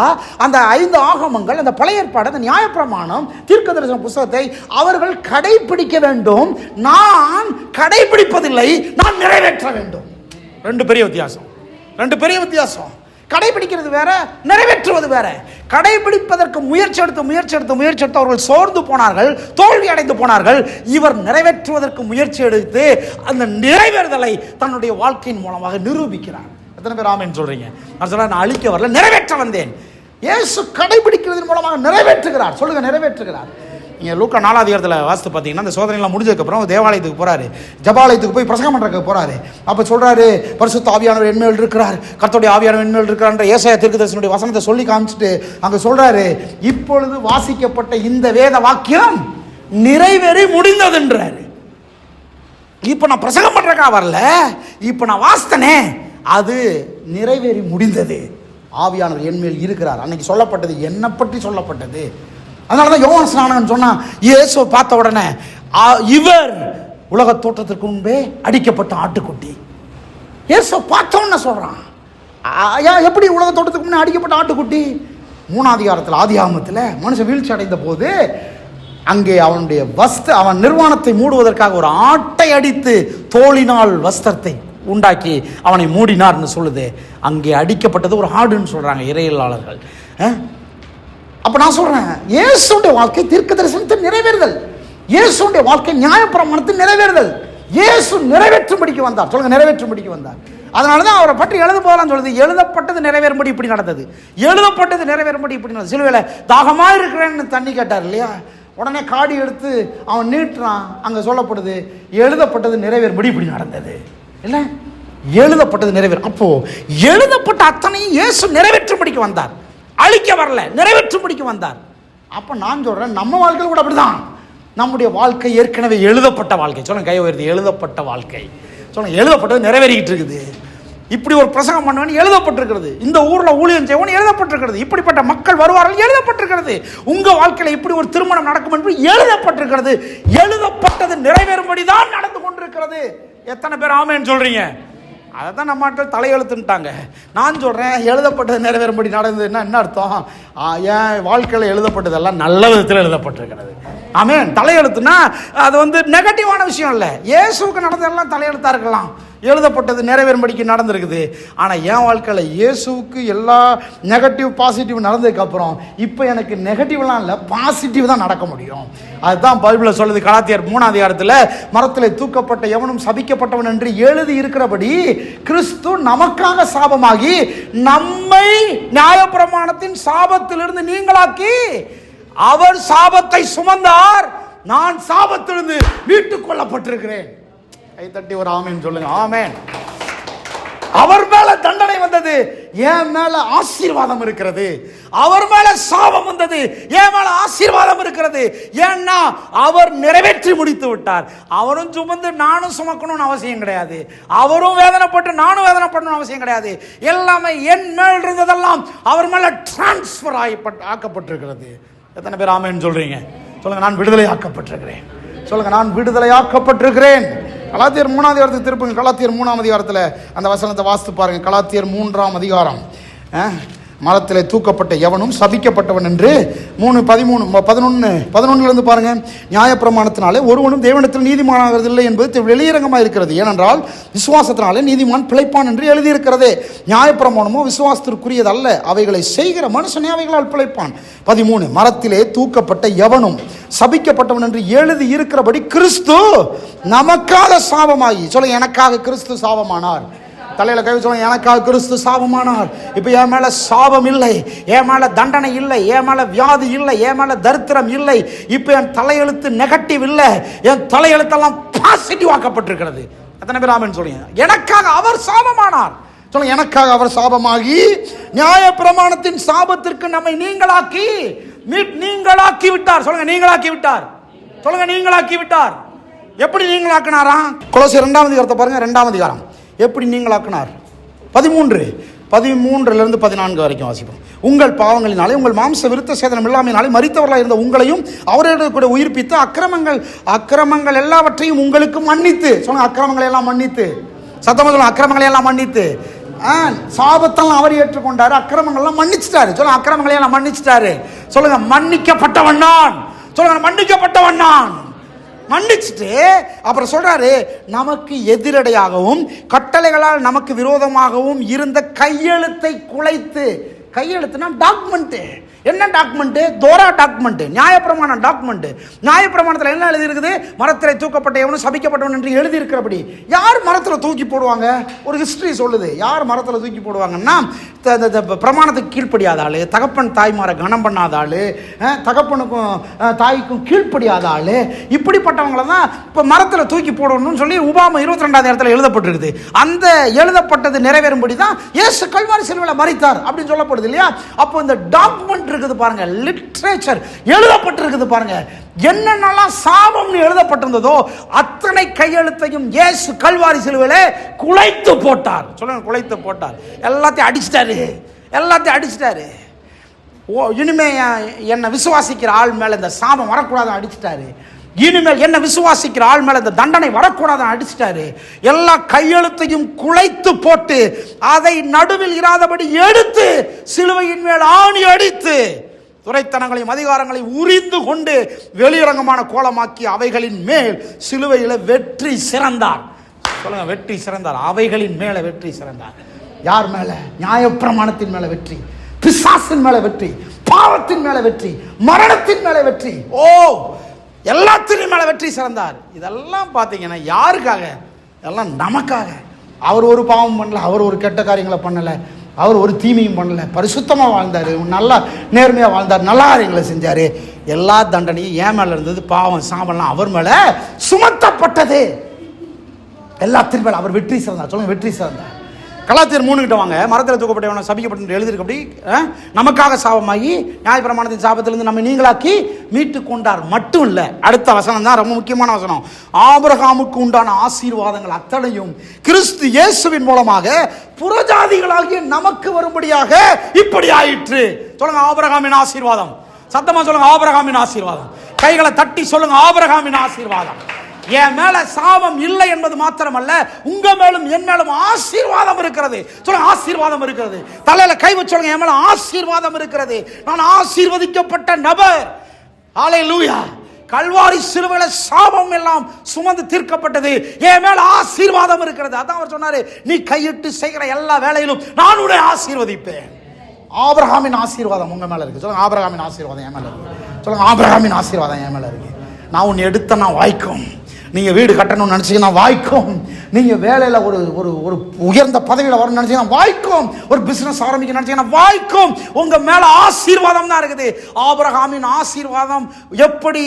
அந்த 5 ஆகமங்கள், அந்த பழைய ஏற்பாடு, அந்த நியாயப்பிரமாணம், தீர்க்கதரிசன புத்தகத்தை அவர்கள் கடைபிடிக்க வேண்டும். நான் கடைபிடிப்பதில்லை, நான் நிறைவேற்ற வேண்டும். ரெண்டு பெரிய வித்தியாசம். கடைபிடிக்கிறது வேற, நிறைவேற்றுவது வேற. கடைபிடிப்பதற்கு முயற்சி எடுத்து அவர்கள் சோர்ந்து போனார்கள், தோல்வி அடைந்து போனார்கள். இவர் நிறைவேற்றுவதற்கு முயற்சி எடுத்து அந்த நிறைவேறுதலை தன்னுடைய வாழ்க்கையின் மூலமாக நிரூபிக்கிறார். எத்தனை பேர் ஆமென் சொல்றீங்க? நான் சொல்றேன், நான் அழிக்க வரல, நிறைவேற்ற வந்தேன். இயேசு கடைபிடிக்கிறதன் மூலமாக நிறைவேற்றுகிறார். சொல்லுங்க, நிறைவேற்றுகிறார். நீங்கள் லூக்கா 4ஆம் அதிகாரத்தில் வாசித்து பார்த்தீங்கன்னா, அந்த சோதனைலாம் முடிஞ்சதுக்கப்புறம் தேவாலயத்துக்கு போகிறாரு, ஜபாலயத்துக்கு போய் பிரசங்கம் பண்ணுறதுக்கு போகிறாரு. அப்போ சொல்கிறாரு, பரிசுத்த ஆவியானவர் என்மேல் இருக்கிறார், கர்த்தருடைய ஆவியானவர் என்மேல் இருக்கிறார் ஏசாயா தீர்க்கதரிசனுடைய வசனத்தை சொல்லி காமிச்சிட்டு அங்கே சொல்கிறாரு, இப்பொழுது வாசிக்கப்பட்ட இந்த வேத வாக்கியம் நிறைவேறி முடிந்ததுன்றாரு. இப்போ நான் பிரசங்கம் பண்ணுறக்கா வரல, இப்போ நான் வாசித்தனே, அது நிறைவேறி முடிந்தது. ஆவியானவர் என்மேல் இருக்கிறார். அன்னைக்கு சொல்லப்பட்டது என்னை பற்றி சொல்லப்பட்டது. அதனால தான் யோவான் ஸ்நானகன் சொன்னான், இயேசுவை பார்த்த உடனே, இவர் உலக தோற்றத்திற்கு முன்பே அடிக்கப்பட்ட ஆட்டுக்குட்டி. இயேசுவை பார்த்தோன்னு சொல்றான். எப்படி உலக தோற்றத்துக்கு முன்னே அடிக்கப்பட்ட ஆட்டுக்குட்டி? 3ஆம் அதிகாரத்தில் ஆதியாகமத்தில் மனுஷன் வீழ்ச்சி அடைந்த போது அங்கே அவன் நிர்வாணத்தை மூடுவதற்காக ஒரு ஆட்டை அடித்து தோளினால் வஸ்திரத்தை உண்டாக்கி அவனை மூடினார்னு சொல்லுது. அங்கே அடிக்கப்பட்டது ஒரு ஆடுன்னு சொல்றாங்க இறையியலாளர்கள். அப்ப நான் சொல்றேன், இயேசுடைய வாழ்க்கை தீர்க்க தரிசனத்தின் நிறைவேறுதல், இயேசுடைய வாழ்க்கை நியாயப்பிரமாணத்தின் நிறைவேறுதல். இயேசு நிறைவேற்றும்படிக்கு வந்தார். சொல்லுங்க, நிறைவேற்றும்படிக்கு வந்தார். அதனாலதான் அவரை பற்றி எழுத போகலாம் சொல்லுது, எழுதப்பட்டது நிறைவேறும்படி இப்படி நடந்தது, எழுதப்பட்டது நிறைவேறும்படி இப்படி நடந்தது. சிலுவையில தாகமா இருக்கிறேன்னு தண்ணி கேட்டார் இல்லையா, உடனே காடி எடுத்து அவன் நீட்டுறான். அங்க சொல்லப்படுது, எழுதப்பட்டது நிறைவேறும்படி இப்படி நடந்தது. இல்ல, எழுதப்பட்டது நிறைவேறும். அப்போ எழுதப்பட்ட அத்தனையும் இயேசு நிறைவேற்றும்படிக்கு வந்தார், அழிக்க வரல, நிறைவேற்றும்படிக்கு வந்தார். அப்ப நான் சொல்றேன், நம்ம வாழ்க்கையில் கூட அப்படிதான். நம்முடைய வாழ்க்கை ஏற்கனவே எழுதப்பட்ட வாழ்க்கை. சொல்லுங்க, கை உயர்த்தி, எழுதப்பட்ட வாழ்க்கை. சொல்லுங்க, எழுதப்பட்டது நிறைவேறிக்கிட்டு இருக்குது. இப்படி ஒரு பிரசங்கம் பண்ணுவேன் எழுதப்பட்டிருக்கிறது, இந்த ஊர்ல ஊழியம் செய்வோம் எழுதப்பட்டிருக்கிறது, இப்படிப்பட்ட மக்கள் வருவார்கள் எழுதப்பட்டிருக்கிறது, உங்க வாழ்க்கையில இப்படி ஒரு திருமணம் நடக்கும் என்று எழுதப்பட்டிருக்கிறது. எழுதப்பட்டது நிறைவேறும்படிதான் நடந்து கொண்டிருக்கிறது. எத்தனை பேர் ஆமென் சொல்றீங்க? அதை தான் நம்ம ஆட்கள் தலையெழுத்துட்டாங்க. நான் சொல்கிறேன், எழுதப்பட்டது நிறைவேறும்படி நடந்ததுன்னா என்ன அர்த்தம்? என் வாழ்க்கையில் எழுதப்பட்டதெல்லாம் நல்ல விதத்தில் எழுதப்பட்டிருக்கிறது. ஆமென். தலையெழுத்துனா அது நெகட்டிவான விஷயம் இல்லை. இயேசுக்கு நடந்ததெல்லாம் தலையெழுத்தாக இருக்கலாம், எழுதப்பட்டது நிறைவேறும்படிக்கு நடந்திருக்குது. ஆனால் என் வாழ்க்கையில் இயேசுக்கு எல்லா நெகட்டிவ் பாசிட்டிவ் நடந்ததுக்கப்புறம் இப்போ எனக்கு நெகட்டிவ்லாம் இல்லை, பாசிட்டிவ் தான் நடக்க முடியும். அதுதான் பைபிளில் சொல்லுது. கலாத்தியர் 3ஆம் அதிகாரத்தில், மரத்தில் தூக்கப்பட்ட எவனும் சபிக்கப்பட்டவன் என்று எழுதி இருக்கிறபடி கிறிஸ்து நமக்காக சாபமாகி நம்மை நியாயப்பிரமாணத்தின் சாபத்திலிருந்து நீங்களாக்கி அவர் சாபத்தை சுமந்தார், நான் சாபத்திலிருந்து மீட்டுக் கொள்ளப்பட்டிருக்கிறேன். கை தட்டி ஒரு ஆமென் சொல்லுங்க. ஆமென். அவர் மேல தண்டனை வந்தது, என் மேல ஆசீர்வாதம் இருக்கிறது. அவர் மேல சாபம் வந்தது, என் மேல ஆசீர்வாதம் இருக்கிறது. ஏன்னா அவர் நிறைவேற்றி முடித்து விட்டார். அவரும் சுமந்து நானும் சுமக்கணும்னு அவசியம் கிடையாது, அவரும் வேதனைப்பட்டு நானும் வேதனைப்படணும்னு அவசியம் கிடையாது. எல்லாமே என் மேல் இருந்ததெல்லாம் அவர் மேல டிரான்ஸ்பர் ஆக்கப்பட்டிருக்கிறது. எத்தனை பேர் ஆமென் சொல்றீங்க? சொல்லுங்க, நான் விடுதலை ஆக்கப்பட்டிருக்கிறேன். சொல்லுங்க, நான் விடுதலை ஆக்கப்பட்டிருக்கிறேன். கலாத்தியர் 3ஆம் அதிகாரத்துக்கு திருப்புங்க. கலாத்தியர் 3ஆம் அதிகாரத்தில் அந்த வசனத்தை வாசித்து பாருங்க. கலாத்தியர் 3ஆம் அதிகாரம் மரத்திலே தூக்கப்பட்ட எவனும் சபிக்கப்பட்டவன் என்று 3:11 பாருங்க. நியாயப்பிரமாணத்தினாலே ஒருவனும் தேவனிடத்தில் நீதிமானாகிறதில்லை என்பது வெளியரங்கமாக இருக்கிறது. ஏனென்றால் விசுவாசத்தினாலே நீதிமான் பிழைப்பான் என்று எழுதியிருக்கிறதே. நியாயப்பிரமாணமோ விசுவாசத்திற்குரியது அல்ல, அவைகளை செய்கிற மனுஷனே அவைகளால் பிழைப்பான். 13 மரத்திலே தூக்கப்பட்ட எவனும் சபிக்கப்பட்டவன் என்று எழுதி இருக்கிறபடி கிறிஸ்து நமக்காக சாபமாகி, சொல்லுங்க, எனக்காக கிறிஸ்து சாபமானார். தலையில கை சொல்லுங்க, எனக்காக கிறிஸ்து சாபமானார். இப்ப என் மேல சாபம் இல்லை, என் மேல தண்டனை இல்லை, என் மேல வியாதி இல்லை, என் மேல தரித்திரம் இல்லை. இப்ப என் தலையெழுத்து நெகட்டிவ் இல்லை, என் தலையெழுத்தெல்லாம் பாசிட்டிவ் ஆக்கப்பட்டிருக்கிறது. எத்தனை பேர் ஆமென் சொல்லுங்க? எனக்காக அவர் சாபமானார். சொல்லுங்க, எனக்காக அவர் சாபமாகி நியாய பிரமாணத்தின் சாபத்திற்கு நம்மை நீங்களாக்கி விட்டார். சொல்லுங்க, நீங்களாக்கி விட்டார். சொல்லுங்க, நீங்களாக்கி விட்டார். எப்படி நீங்களாக்கினாரா? கொலோசியர் 2ஆம் அதிகாரத்தை பாருங்க. 2ஆம் அதிகாரம் எப்படி நீங்களாக்கினார்? 13 14 வரைக்கும் வாசிப்போம். உங்கள் பாவங்களினாலே உங்கள் மாம்ச விருத்த சேதனம் இல்லாமையினாலே மரித்தவர்களாக இருந்த உங்களையும் அவரோடு கூட உயிர்ப்பித்து அக்கிரமங்கள் எல்லாவற்றையும் உங்களுக்கு மன்னித்து, சொல்லுங்க, அக்கிரமங்களை எல்லாம் மன்னித்து, சத்தமா சொல்லுங்க, அக்கிரமங்களை எல்லாம் மன்னித்து. சாபத்தெல்லாம் அவர் ஏற்றுக்கொண்டாரு, அக்கிரமங்கள்லாம் மன்னிச்சிட்டாரு. சொல்லுங்க, அக்கிரமங்களை எல்லாம் மன்னிச்சிட்டாரு. சொல்லுங்க, மன்னிக்கப்பட்டவன் நான். சொல்லுங்க, மன்னிக்கப்பட்டவன் நான். மன்னிச்சுட்டு அப்புறம் சொல்றாரு, நமக்கு எதிரடையாகவும் கட்டளைகளால் நமக்கு விரோதமாகவும் இருந்த கையெழுத்தை குலைத்து. கையெழுத்துனா டாக்குமெண்ட். என்ன டாக்குமெண்ட்? தோரா டாக்குமெண்ட், நியாயப்பிரமாணம் டாக்குமெண்ட். நியாயப்பிரமாணத்தில் என்ன எழுதி இருக்குது? மரத்தில் தூக்கப்பட்ட எவனும் சபிக்கப்பட்டவன் என்று எழுதி இருக்கிறபடி. யார் மரத்தில் தூக்கி போடுவாங்க? ஒரு ஹிஸ்டரி சொல்லுது. யார் மரத்தில் தூக்கி போடுவாங்கன்னா, பிரமாணத்துக்கு கீழ்ப்படியாத ஆள், தகப்பன் தாய்மாரை கனம் பண்ணாத ஆள், தகப்பனுக்கும் தாய்க்கும் கீழ்ப்படியாத ஆள், இப்படிப்பட்டவங்களை தான் இப்போ மரத்தில் தூக்கி போடணும்னு சொல்லி உபாம 22ஆம் இடத்துல எழுதப்பட்டிருக்குது. அந்த எழுதப்பட்டது நிறைவேறும்படி தான் இயேசு கல்வாரி சிலுவையில் மரித்தார் அப்படின்னு சொல்லப்படுது இல்லையா? அப்போ இந்த டாக்குமெண்ட் இருக்குது பாருங்க, லிட்ரேச்சர் எழுதப்பட்டிருக்குது பாருங்க. என்னென்னலாம் சாபம்னு எழுதப்பட்டிருந்ததோ அத்தனை கையெழுத்தையும் இயேசு கல்வாரி சிலுவையிலே குலைத்து போட்டார். சொல்லுங்க, குலைத்து போட்டார். எல்லாத்தையும் அடிச்சிட்டாரு. இனிமே என்னை விசுவாசிக்கிற ஆள் மேல இந்த சாபம் வரக்கூடாதுன்னு அடிச்சிட்டாரு. இனிமேல் என்ன விசுவாசிக்கிற ஆள் மேல இந்த தண்டனை வரக்கூடாதுன்னு அடிச்சிட்டாரு. எல்லா கையெழுத்தையும் குலைத்து போட்டு அதை நடுவில் இராதபடி எடுத்து சிலுவையின் மேல் ஆணி அடித்து துரைத்தனங்களையும் அதிகாரங்களையும் உரிந்து கொண்டு வெளியரங்கமான கோலமாக்கி அவைகளின் மேல் சிலுவையில் வெற்றி சிறந்தார். சொல்லுங்க, வெற்றி சிறந்தார். அவைகளின் மேல வெற்றி சிறந்தார். யார் மேல? நியாயப்பிரமாணத்தின் மேல வெற்றி, பிசாசின் மேல வெற்றி, பாவத்தின் மேல வெற்றி, மரணத்தின் மேல வெற்றி, எல்லாத்தின் மேல வெற்றி சிறந்தார். இதெல்லாம் பார்த்தீங்கன்னா யாருக்காக? எல்லாம் நமக்காக. அவர் ஒரு பாவம் பண்ணல, அவர் ஒரு கெட்ட காரியங்களை பண்ணல, அவர் ஒரு தீமையும் பண்ணல, பரிசுத்தமாக வாழ்ந்தார், நல்லா நேர்மையாக வாழ்ந்தார், நல்ல காரியங்களை செஞ்சார். எல்லா தண்டனையும் ஏன் மேலே இருந்தது? பாவம் சாபம்லாம் அவர் மேலே சுமத்தப்பட்டது. எல்லாத்தின் மேலே அவர் வெற்றி சிறந்தார். சொல்லுங்க, வெற்றி சிறந்தார். கலாத்தியர் 3 கிட்ட வாங்க. மரத்தில் தூக்கப்பட்டவன் சபிக்கப்பட்டு எழுதியிருக்கு. அப்படி நமக்காக சாபமாகி நியாயப்பிரமாணத்தின் சாபத்திலிருந்து நம்ம நீங்களாக்கி மீட்டு கொண்டார். மட்டும் இல்லை, அடுத்த வசனம் தான் ரொம்ப முக்கியமான வசனம். ஆபிரகாமுக்கு உண்டான ஆசீர்வாதங்கள் அத்தனையும் கிறிஸ்து இயேசுவின் மூலமாக புறஜாதிகளாகிய நமக்கு வரும்படியாக இப்படி ஆயிற்று. சொல்லுங்க, ஆபிரகாமின் ஆசீர்வாதம். சத்தமா சொல்லுங்க, ஆபிரகாமின் ஆசீர்வாதம். கைகளை தட்டி சொல்லுங்க, ஆபிரகாமின் ஆசீர்வாதம். என் மேல சாபம் இல்லை என்பது மாத்திரமல்ல, உங்க மேலும் என் மேலும் ஆசீர்வாதம் இருக்கிறது. சொல்லுங்க, ஆசீர்வாதம் இருக்கிறது. தலையில கை வச்சு சொல்லுங்க, என் மேல ஆசீர்வாதம் இருக்கிறது. நான் ஆசீர்வதிக்கப்பட்ட நபர். ஹல்லேலூயா. கல்வாரி சிலுவையில சாபம் எல்லாம் சுமந்து தீர்க்கப்பட்டது. என் மேல ஆசீர்வாதம் இருக்கிறது. அதான் அவர் சொன்னாரு, நீ கையிட்டு செய்கிற எல்லா வேலையிலும் நான் உன்னை ஆசீர்வதிப்பேன். ஆபிரகாமின் ஆசீர்வாதம் உங்க மேல இருக்கு. சொல்லுங்க, ஆபிரகாமின் ஆசீர்வாதம் என் மேல இருக்கு. சொல்லுங்க, ஆபிரகாமின் ஆசீர்வாதம் என் மேல இருக்கு. நான் உன்னை எடுத்தனா வாய்க்கும். நீங்க வீடு கட்டணும்னு நினைச்சீங்கன்னா வாய்க்கும். நீங்க வேலையில ஒரு ஒரு ஒரு உயர்ந்த பதவியில் வரணும்னு நினைச்சீங்கன்னா வாய்க்கும். ஒரு பிசினஸ் ஆரம்பிக்க நினைச்சீங்கன்னா வாய்க்கும். உங்க மேல ஆசீர்வாதம் தான் இருக்குது. ஆபிரகாமின் ஆசீர்வாதம் எப்படி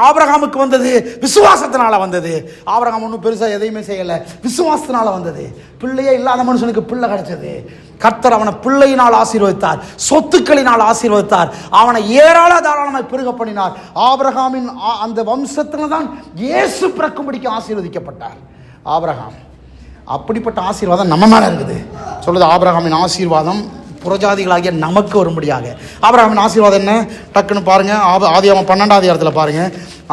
ஆபிரகாமுக்கு வந்தது? விசுவாசத்தினால வந்தது. ஆபிரகாம் ஒன்றும் பெருசா எதையுமே செய்யல, விசுவாசத்தினால வந்தது. பிள்ளையே இல்லாத மனுஷனுக்கு பிள்ளை கிடைச்சது. கர்த்தர் அவனை பிள்ளையினால் ஆசீர்வதித்தார், சொத்துக்களினால் ஆசீர்வதித்தார், அவனை ஏராள தாராளமாய் பெருக பண்ணினார். ஆபிரகாமின் அந்த வம்சத்தில் தான் இயேசு பிறக்கும்படிக்கு ஆசீர்வதிக்கப்பட்டார் ஆபிரகாம். அப்படிப்பட்ட ஆசீர்வாதம் நம்ம மேல இருக்குது. சொல்லுது, ஆபிரகாமின் ஆசீர்வாதம் புறஜாதிகளாகிய நமக்கு வரும்படியாக. ஆபிரகாமின் ஆசீர்வாதம் என்ன? டக்குன்னு பாருங்க, ஆதியாகமம் 12ஆம் அதிகாரத்தில் பாருங்க.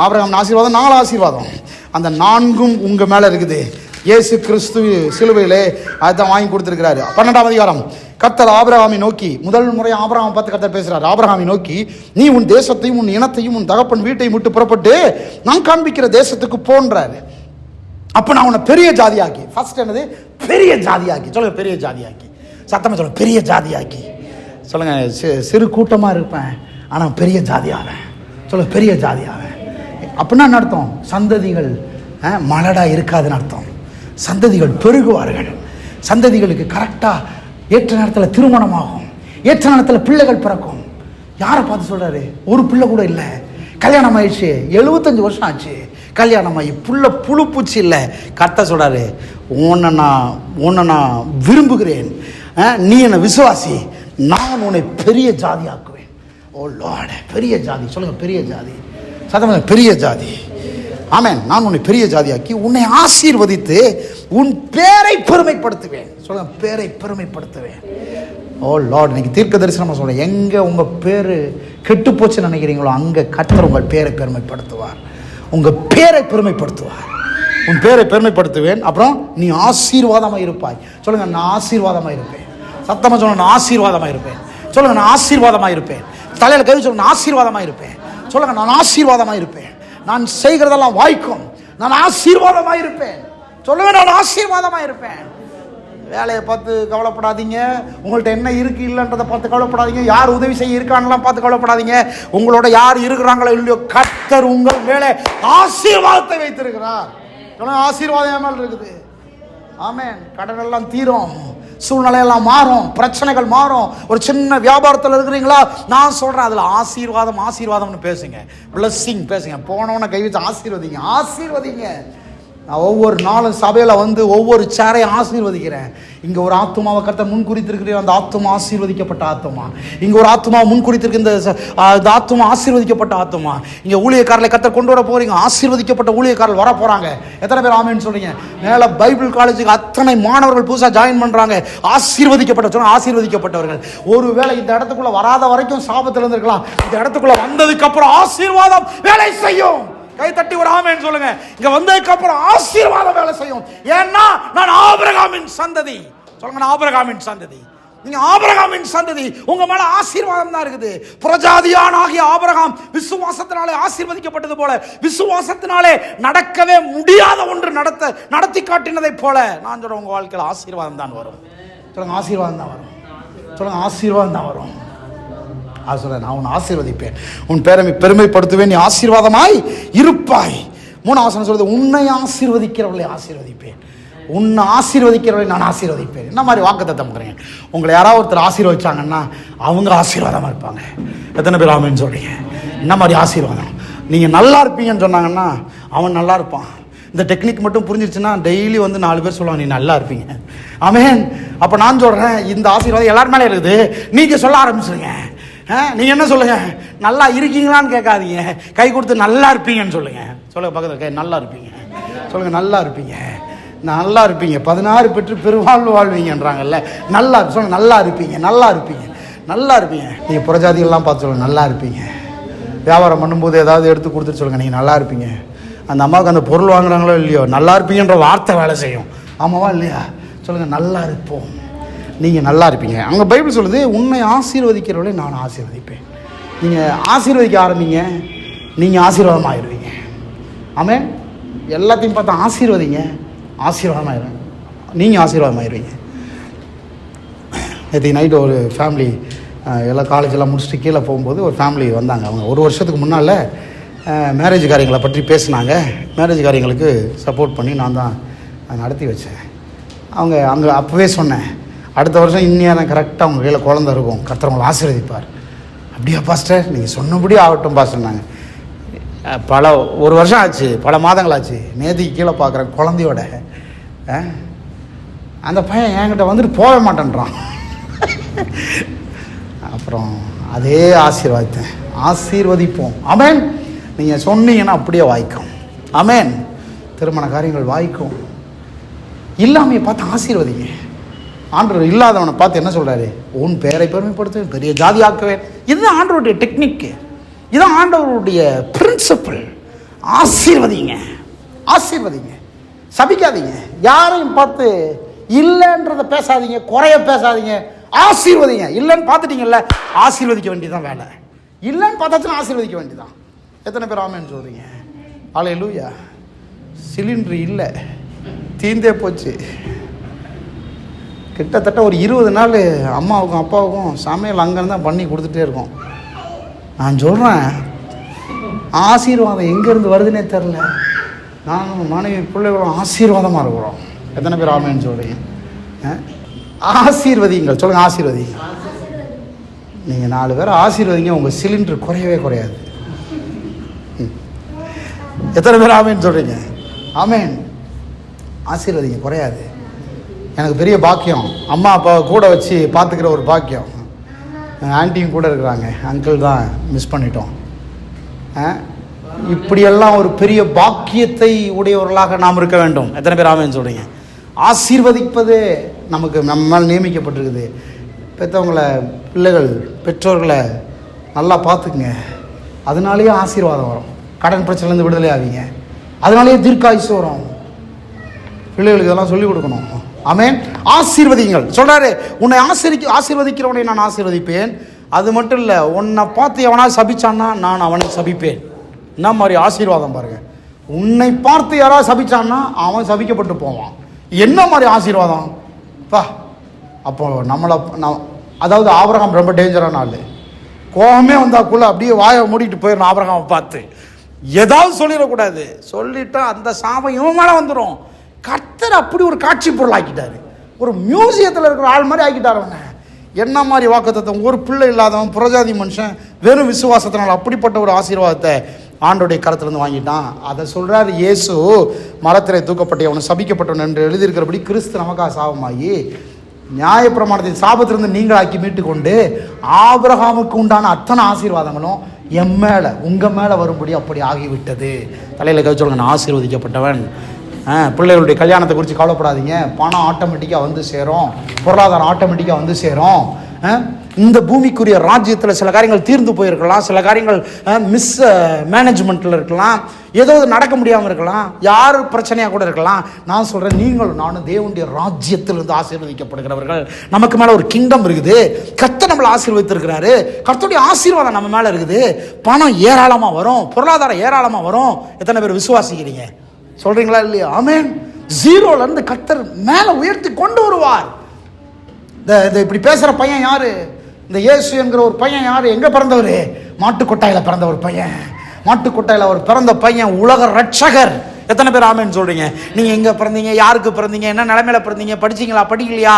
ஆபிரகாமின் ஆசீர்வாதம் 4 ஆசீர்வாதம். அந்த 4ம் உங்க மேல இருக்குது. இயேசு கிறிஸ்து சிலுவையிலே அதான் வாங்கி கொடுத்திருக்கிறாரு. 12ஆம் அதிகாரம் கர்த்தர் ஆபிரகாமை நோக்கி, முதல் முறை ஆபிரகாமை பார்த்து கர்த்தர் பேசுறார். ஆபிரகாமை நோக்கி, நீ உன் தேசத்தையும் உன் இனத்தையும் உன் தகப்பன் வீட்டையும் விட்டு புறப்பட்டு நான் காண்பிக்கிற தேசத்துக்கு போன்றாரு. அப்ப நான் உன்னை பெரிய ஜாதியாக்கி, ஃபர்ஸ்ட் என்னது, பெரிய ஜாதியாக்கி. சொல்லுங்க, பெரிய ஜாதியாக்கி. சத்தமா சொல்லுங்க, பெரிய ஜாதியாக்கி. சொல்லுங்க, சிறு கூட்டமா இருப்பேன் ஆனா பெரிய ஜாதியாவேன். சொல்லுங்க, பெரிய ஜாதியாவேன். அப்படின்னா என்ன அர்த்தம்? சந்ததிகள் மலடா இருக்காதுன்னு அர்த்தம். சந்ததிகள் பெருகுவார்கள். சந்ததிகளுக்கு கரெக்டா ஏற்ற நேரத்தில் திருமணமாகும், ஏற்ற நேரத்தில் பிள்ளைகள் பிறக்கும். யாரை பார்த்து சொல்றாரு? ஒரு பிள்ளை கூட இல்லை, கல்யாணம் ஆயிடுச்சு, 75 வருஷம் ஆச்சு, கல்யாணம் ஆகி புழு பூச்சி இல்லை. கர்த்தர் சொல்றாரு, உன்னை நான் விரும்புகிறேன், நீ என்னை விசுவாசி, நான் உன்னை பெரிய ஜாதி ஆக்குவேன். ஓ லார்ட், பெரிய ஜாதி. சொல்லுங்க, பெரிய ஜாதி. சத்தமா, பெரிய ஜாதி. ஆமென். நான் உன்னை பெரிய ஜாதியாக்கி உன்னை ஆசீர்வதித்து உன் பேரை பெருமைப்படுத்துவேன். சொல்லுங்க, பேரை பெருமைப்படுத்துவேன். ஓ லார்ட், இன்னைக்கு தீர்க்க தரிசனமா சொல்றேன், எங்க உங்க பேரு கெட்டு போச்சுன்னு நினைக்கிறீங்களோ அங்க கர்த்தர் உங்கள் பேரை பெருமைப்படுத்துவார். உங்க பேரை பெருமைப்படுத்துவார். உன் பேரை பெருமைப்படுத்துவேன். அப்புறம் நீ ஆசீர்வாதமா இருப்பாய். சொல்லுங்க, நான் ஆசீர்வாதமா இருப்பேன். சத்தமா சொல்லுங்க, நான் ஆசீர்வாதமா இருப்பேன். சொல்லுங்க, நான் ஆசீர்வாதமா இருப்பேன். தலையில கை சொல்லுங்க, நான் ஆசீர்வாதமா இருப்பேன். சொல்லுங்க, நான் ஆசீர்வாதமா இருப்பேன். நான் செய்கிறதெல்லாம் வாய்க்கும். நான் ஆசீர்வாதமா இருப்பேன். சொல்லுங்க, நான் ஆசீர்வாதமா இருப்பேன். வேலையை பார்த்து கவலைப்படாதீங்க, உங்கள்ட்ட என்ன இருக்கு இல்லைன்றதை பார்த்து கவலைப்படாதீங்க, யார் உதவி செய்ய இருக்கான்லாம் பார்த்து கவலைப்படாதீங்க. உங்களோட யார் இருக்கிறாங்களோ இல்லையோ, கர்த்தர் உங்கள் மேலே ஆசீர்வாதத்தை வைத்திருக்கிறார். ஆசீர்வாதம் மேல் இருக்குது. ஆமென். கடன் எல்லாம் தீரும், சூழ்நிலையெல்லாம் மாறும், பிரச்சனைகள் மாறும். ஒரு சின்ன வியாபாரத்தில் இருக்கிறீங்களா, நான் சொல்றேன், அதுல ஆசீர்வாதம் ஆசீர்வாதம்னு பேசுங்க, பிளஸ்ஸிங் பேசுங்க. போனவன கை வச்சு ஆசீர்வதிங்க, ஆசீர்வதிங்க. நான் ஒவ்வொரு நாளும் சபையில் வந்து ஒவ்வொரு சேரையும் ஆசீர்வதிக்கிறேன். இங்கே ஒரு ஆத்துமாவை கர்த்தர் முன் குறித்திருக்கிறேன், அந்த ஆத்துமா ஆசீர்வதிக்கப்பட்ட ஆத்துமா. இங்கே ஒரு ஆத்துமாவை முன் குறித்திருக்க, இந்த ஆத்துமா ஆசீர்வதிக்கப்பட்ட ஆத்துமா. இங்கே ஊழியக்காரர்களை கர்த்தர் கொண்டு வர போறீங்க, ஆசீர்வதிக்கப்பட்ட ஊழியக்காரர்கள் வர போறாங்க. எத்தனை பேர் ஆமென்னு சொல்றீங்க? மேலே பைபிள் காலேஜுக்கு அத்தனை மாணவர்கள் புதுசாக ஜாயின் பண்றாங்க, ஆசீர்வதிக்கப்பட்டவர்கள். ஒருவேளை இந்த இடத்துக்குள்ள வராத வரைக்கும் சாபத்தில் இருந்திருக்கலாம், இந்த இடத்துக்குள்ள வந்ததுக்கு அப்புறம் ஆசீர்வாதம் வேலை செய்யும். கை தட்டி ஒரு ஆமென் சொல்லுங்க. இங்க வந்ததுக்கு அப்புறம் ஆசீர்வாதம் வேலை செய்யும். ஏன்னா நான் ஆபிரகாமின் சந்ததி. சொல்லுங்க, நான் ஆபிரகாமின் சந்ததி. நீங்க ஆபிரகாமின் சந்ததி, உங்க மேல ஆசீர்வாதம் தான் இருக்குது. புறஜாதியானாகிய ஆபிரகாம் விசுவாசத்தினாலே ஆசீர்வதிக்கப்பட்டது போல, விசுவாசத்தினாலே நடக்கவே முடியாத ஒன்று நடத்தி காட்டினதை போல நான் சொல்றேன், உங்க வாழ்க்கையில் ஆசீர்வாதம் தான் வரும். சொல்லுங்க, ஆசீர்வாதம் தான் வரும். சொல்லுங்க, ஆசீர்வாதம் தான் வரும். நான் உன்னை ஆசீர்வதிப்பேன், உன் பேரை பெருமைப்படுத்துவேன், நீ ஆசீர்வாதமாய் இருப்பாய். 3 சொல்றது, உன்னை ஆசீர்வதிக்கிறவர்களை ஆசீர்வதிப்பேன். உன்னை ஆசீர்வதிக்கிறவர்களை நான் ஆசீர்வதிப்பேன். என்ன மாதிரி வாக்குத்தத்தம் பண்ணுறேன்? உங்களை யாராவது ஒருத்தர் ஆசீர்வதிச்சாங்கன்னா அவங்க ஆசீர்வாதமாக இருப்பாங்க. எத்தனை பேர் ஆமென்னு சொல்றீங்க? என்ன மாதிரி ஆசீர்வாதம்? நீங்கள் நல்லா இருப்பீங்கன்னு சொன்னாங்கன்னா அவன் நல்லா இருப்பான். இந்த டெக்னிக் மட்டும் புரிஞ்சிருச்சுன்னா டெய்லி வந்து 4 பேர் சொல்லுவாங்க, நீ நல்லா இருப்பீங்க. ஆமென். அப்போ நான் சொல்கிறேன், இந்த ஆசீர்வாதம் எல்லார் மேலே இருக்குது. நீங்கள் சொல்ல ஆரம்பிச்சுருங்க. நீங்க என்ன சொல்லுங்க? நல்லா இருக்கீங்களான்னு கேட்காதீங்க, கை கொடுத்து நல்லா இருப்பீங்கன்னு சொல்லுங்க. சொல்லுங்க, பக்கத்தில் கை, நல்லா இருப்பீங்க. சொல்லுங்க, நல்லா இருப்பீங்க, நல்லா இருப்பீங்க, 16 பெற்று பெருவாழ்வு வாழ்வீங்கன்றாங்கல்ல. நல்லா சொல்லுங்க, நல்லா இருப்பீங்க, நல்லா இருப்பீங்க, நல்லா இருப்பீங்க. நீங்க புறஜாதிகள்லாம் பார்த்து சொல்லுங்க, நல்லா இருப்பீங்க. வியாபாரம் பண்ணும்போது ஏதாவது எடுத்து கொடுத்துட்டு சொல்லுங்க, நீங்க நல்லா இருப்பீங்க. அந்த அம்மாவுக்கு அந்த பொருள் வாங்குறாங்களோ இல்லையோ, நல்லா இருப்பீங்கன்ற வார்த்தை வேலை செய்யும். ஆமாவா இல்லையா? சொல்லுங்க, நல்லா இருப்போம், நீங்கள் நல்லா இருப்பீங்க. அங்கே பைபிள் சொல்லுது, உன்னை ஆசீர்வதிக்கிறவளை நான் ஆசீர்வதிப்பேன். நீங்கள் ஆசீர்வதிக்க ஆரம்பிங்க, நீங்கள் ஆசீர்வாதமாகிடுவீங்க. ஆமென். எல்லாத்தையும் பார்த்தா ஆசீர்வதிங்க, ஆசீர்வாதமாகிடுவேன், நீங்கள் ஆசீர்வாதமாகிடுவீங்க. நேற்று நைட்டு ஒரு ஃபேமிலி எல்லாம் காலேஜெல்லாம் முடிச்சுட்டு கீழே போகும்போது ஒரு ஃபேமிலி வந்தாங்க. அவங்க 1 வருஷத்துக்கு முன்னால் மேரேஜ் காரியங்களை பற்றி பேசினாங்க. மேரேஜ் காரியங்களுக்கு சப்போர்ட் பண்ணி நான் தான் நடத்தி வச்சேன். அவங்க அங்கே அப்போவே சொன்னேன், அடுத்த வருஷம் இந்நேரம் கரெக்டாக அவங்க கையில் குழந்தை இருக்கும், கர்த்தர் உங்களை ஆசீர்வதிப்பார். அப்படியா பாஸ்டர்? நீங்கள் சொன்னபடி ஆகட்டும் பாஸ்டர்னாங்க. 1 வருஷம் ஆச்சு, பல மாதங்கள் ஆச்சு. நேற்றுக்கு கீழே பார்க்குறேன், குழந்தையோட அந்த பையன் என்கிட்ட வந்துட்டு போக மாட்டேன்றான். அப்புறம் அதே ஆசீர்வதிப்போம். ஆமென். நீங்கள் சொன்னீங்கன்னா அப்படியே வாய்க்கும். ஆமென். திருமண காரியங்கள் வாய்க்கும். இல்லாமையை பார்த்து ஆசீர்வதிங்க. ஆண்டவர் இல்லாதவனை பார்த்து என்ன சொல்றாரு? உன் பேரை பெருமைப்படுத்துவேன், பெரிய ஜாதி ஆக்குவேன். இதுதான் ஆண்டவருடைய டெக்னிக்கு, இதுதான் ஆண்டவருடைய பிரின்சிபிள். ஆசீர்வதிங்க, ஆசீர்வதிங்க, சபிக்காதீங்க. யாரையும் பார்த்து இல்லைன்றத பேசாதீங்க, குறைய பேசாதீங்க. ஆசீர்வதிங்க. இல்லைன்னு பார்த்துட்டீங்கல்ல, ஆசீர்வதிக்க வேண்டியதான் வேலை. இல்லைன்னு பார்த்தாச்சுன்னா ஆசீர்வதிக்க வேண்டியதான். எத்தனை பேர் ஆமென்னு சொல்கிறீங்க? அல்லேலூயா. சிலிண்டர் இல்லை, தீந்தே போச்சு. கிட்டத்தட்ட ஒரு 20 நாள் அம்மாவுக்கும் அப்பாவுக்கும் சமையல் அங்கேருந்து தான் பண்ணி கொடுத்துட்டே இருக்கோம். நான் சொல்கிறேன், ஆசீர்வாதம் எங்கேருந்து வருதுன்னே தெரில. நானும் மனைவி பிள்ளைகளும் ஆசீர்வாதமாக இருக்கிறோம். எத்தனை பேர் ஆமென்னு சொல்கிறீங்க? ஆசீர்வதிங்கள். சொல்லுங்கள், ஆசீர்வதிங்க. நீங்கள் 4 பேர் ஆசீர்வதிங்க, உங்கள் சிலிண்டர் குறையவே குறையாது. எத்தனை பேர் ஆமென்னு சொல்கிறீங்க? ஆமென். ஆசீர்வதிங்க, குறையாது. எனக்கு பெரிய பாக்கியம், அம்மா அப்பாவை கூட வச்சு பார்த்துக்கிற ஒரு பாக்கியம். ஆண்டியும் கூட இருக்கிறாங்க, அங்கிள் தான் மிஸ் பண்ணிட்டோம். இப்படியெல்லாம் ஒரு பெரிய பாக்கியத்தை உடையவர்களாக நாம் இருக்க வேண்டும். எத்தனை பேர் ஆமென்னு சொல்கிறீங்க? ஆசீர்வதிப்பது நமக்கு நம்ம மேல் நியமிக்கப்பட்டிருக்குது. பெற்றவங்களை, பிள்ளைகள், பெற்றோர்களை நல்லா பார்த்துக்குங்க. அதனாலேயே ஆசீர்வாதம் வரும். கடன் பிரச்சனைலேருந்து விடுதலை ஆவீங்க. அதனாலேயே தீர்க்காயுசு வரும். பிள்ளைகளுக்கு இதெல்லாம் சொல்லிக் கொடுக்கணும். ஆமென். ஆசீர்வதிங்கள் சொல்கிறாரு. உன்னை ஆசீர்வதிக்கிறவனை நான் ஆசீர்வதிப்பேன். அது மட்டும் இல்லை, உன்னை பார்த்து எவனாவது சபிச்சான்னா நான் அவனை சபிப்பேன். என்ன மாதிரி ஆசீர்வாதம் பாருங்கள். உன்னை பார்த்து யாராவது சபிச்சான்னா அவன் சபிக்கப்பட்டு போவான். என்ன மாதிரி ஆசீர்வாதம் பா! அப்போ அதாவது ஆபிரகாம் ரொம்ப டேஞ்சரான ஆள். கோபமே வந்தாக்குள்ள அப்படியே வாயை மூடிட்டு போயிடணும். ஆபிரகாமை பார்த்து ஏதாவது சொல்லிடக்கூடாது. சொல்லிட்டா அந்த சாபம் இவன் மேலே வந்துடும். கர்த்தர் அப்படி ஒரு காட்சி பொருள் ஆக்கிட்டாரு. ஒரு மியூசியத்தில் இருக்கிற ஆள் மாதிரி ஆக்கிட்டார் அவனை. என்ன மாதிரி வாக்குத்தத்தம்! ஒரு பிள்ளை இல்லாதவன், புறஜாதி மனுஷன், வெறும் விசுவாசத்தினால் அப்படிப்பட்ட ஒரு ஆசீர்வாதத்தை ஆண்டோடைய கருத்துலேருந்து வாங்கிட்டான். அதை சொல்கிறார் இயேசு. மரத்திலே தூக்கப்பட்டு அவனை சபிக்கப்பட்டவன் என்று எழுதியிருக்கிறபடி கிறிஸ்து நமக்காக சாபமாகி நியாயப்பிரமாணத்தின் சாபத்திலிருந்து நீங்களாக்கி மீட்டு கொண்டு ஆபிரகாமுக்கு உண்டான அத்தனை ஆசீர்வாதங்களும் என் மேலே, உங்கள் மேலே வரும்படி அப்படி ஆகிவிட்டது. தலையில் கை சொல்லுங்க, நான் ஆசீர்வதிக்கப்பட்டவன். பிள்ளைகளுடைய கல்யாணத்தை குறித்து கவலைப்படாதீங்க. பணம் ஆட்டோமேட்டிக்காக வந்து சேரும், பொருளாதாரம் ஆட்டோமேட்டிக்காக வந்து சேரும். இந்த பூமிக்குரிய ராஜ்யத்தில் சில காரியங்கள் தீர்ந்து போயிருக்கலாம், சில காரியங்கள் மிஸ் மேனேஜ்மெண்ட்டில் இருக்கலாம், ஏதோ நடக்க முடியாமல் இருக்கலாம், யார் பிரச்சனையாக கூட இருக்கலாம். நான் சொல்கிறேன், நீங்களும் நானும் தேவனுடைய ராஜ்யத்திலிருந்து ஆசீர்வதிக்கப்படுகிறவர்கள். நமக்கு மேலே ஒரு கிங்டம் இருக்குது. கர்த்தர் நம்மளை ஆசீர்வதித்திருக்கிறாரு. கர்த்தருடைய ஆசீர்வாதம் நம்ம மேலே இருக்குது. பணம் ஏராளமாக வரும், பொருளாதாரம் ஏராளமாக வரும். எத்தனை பேர் விசுவாசிக்கிறீங்க? சொல்கிறீங்களா இல்லையா? ஆமென். ஜீரோலேருந்து கர்த்தர் மேலே உயர்த்தி கொண்டு வருவார். இந்த இப்படி பேசுகிற பையன் யார்? இந்த இயேசு என்கிற ஒரு பையன் யார்? எங்கே பிறந்தவர்? மாட்டுக்கொட்டாயில் பிறந்த ஒரு பையன். மாட்டுக்கொட்டாயில் அவர் பிறந்த பையன் உலக ரட்சகர். எத்தனை பேர் ஆமென்னு சொல்கிறீங்க? நீங்கள் எங்கே பிறந்தீங்க? யாருக்கு பிறந்தீங்க? என்ன நிலைமையில் பிறந்தீங்க? படிச்சிங்களா, படிக்கலையா,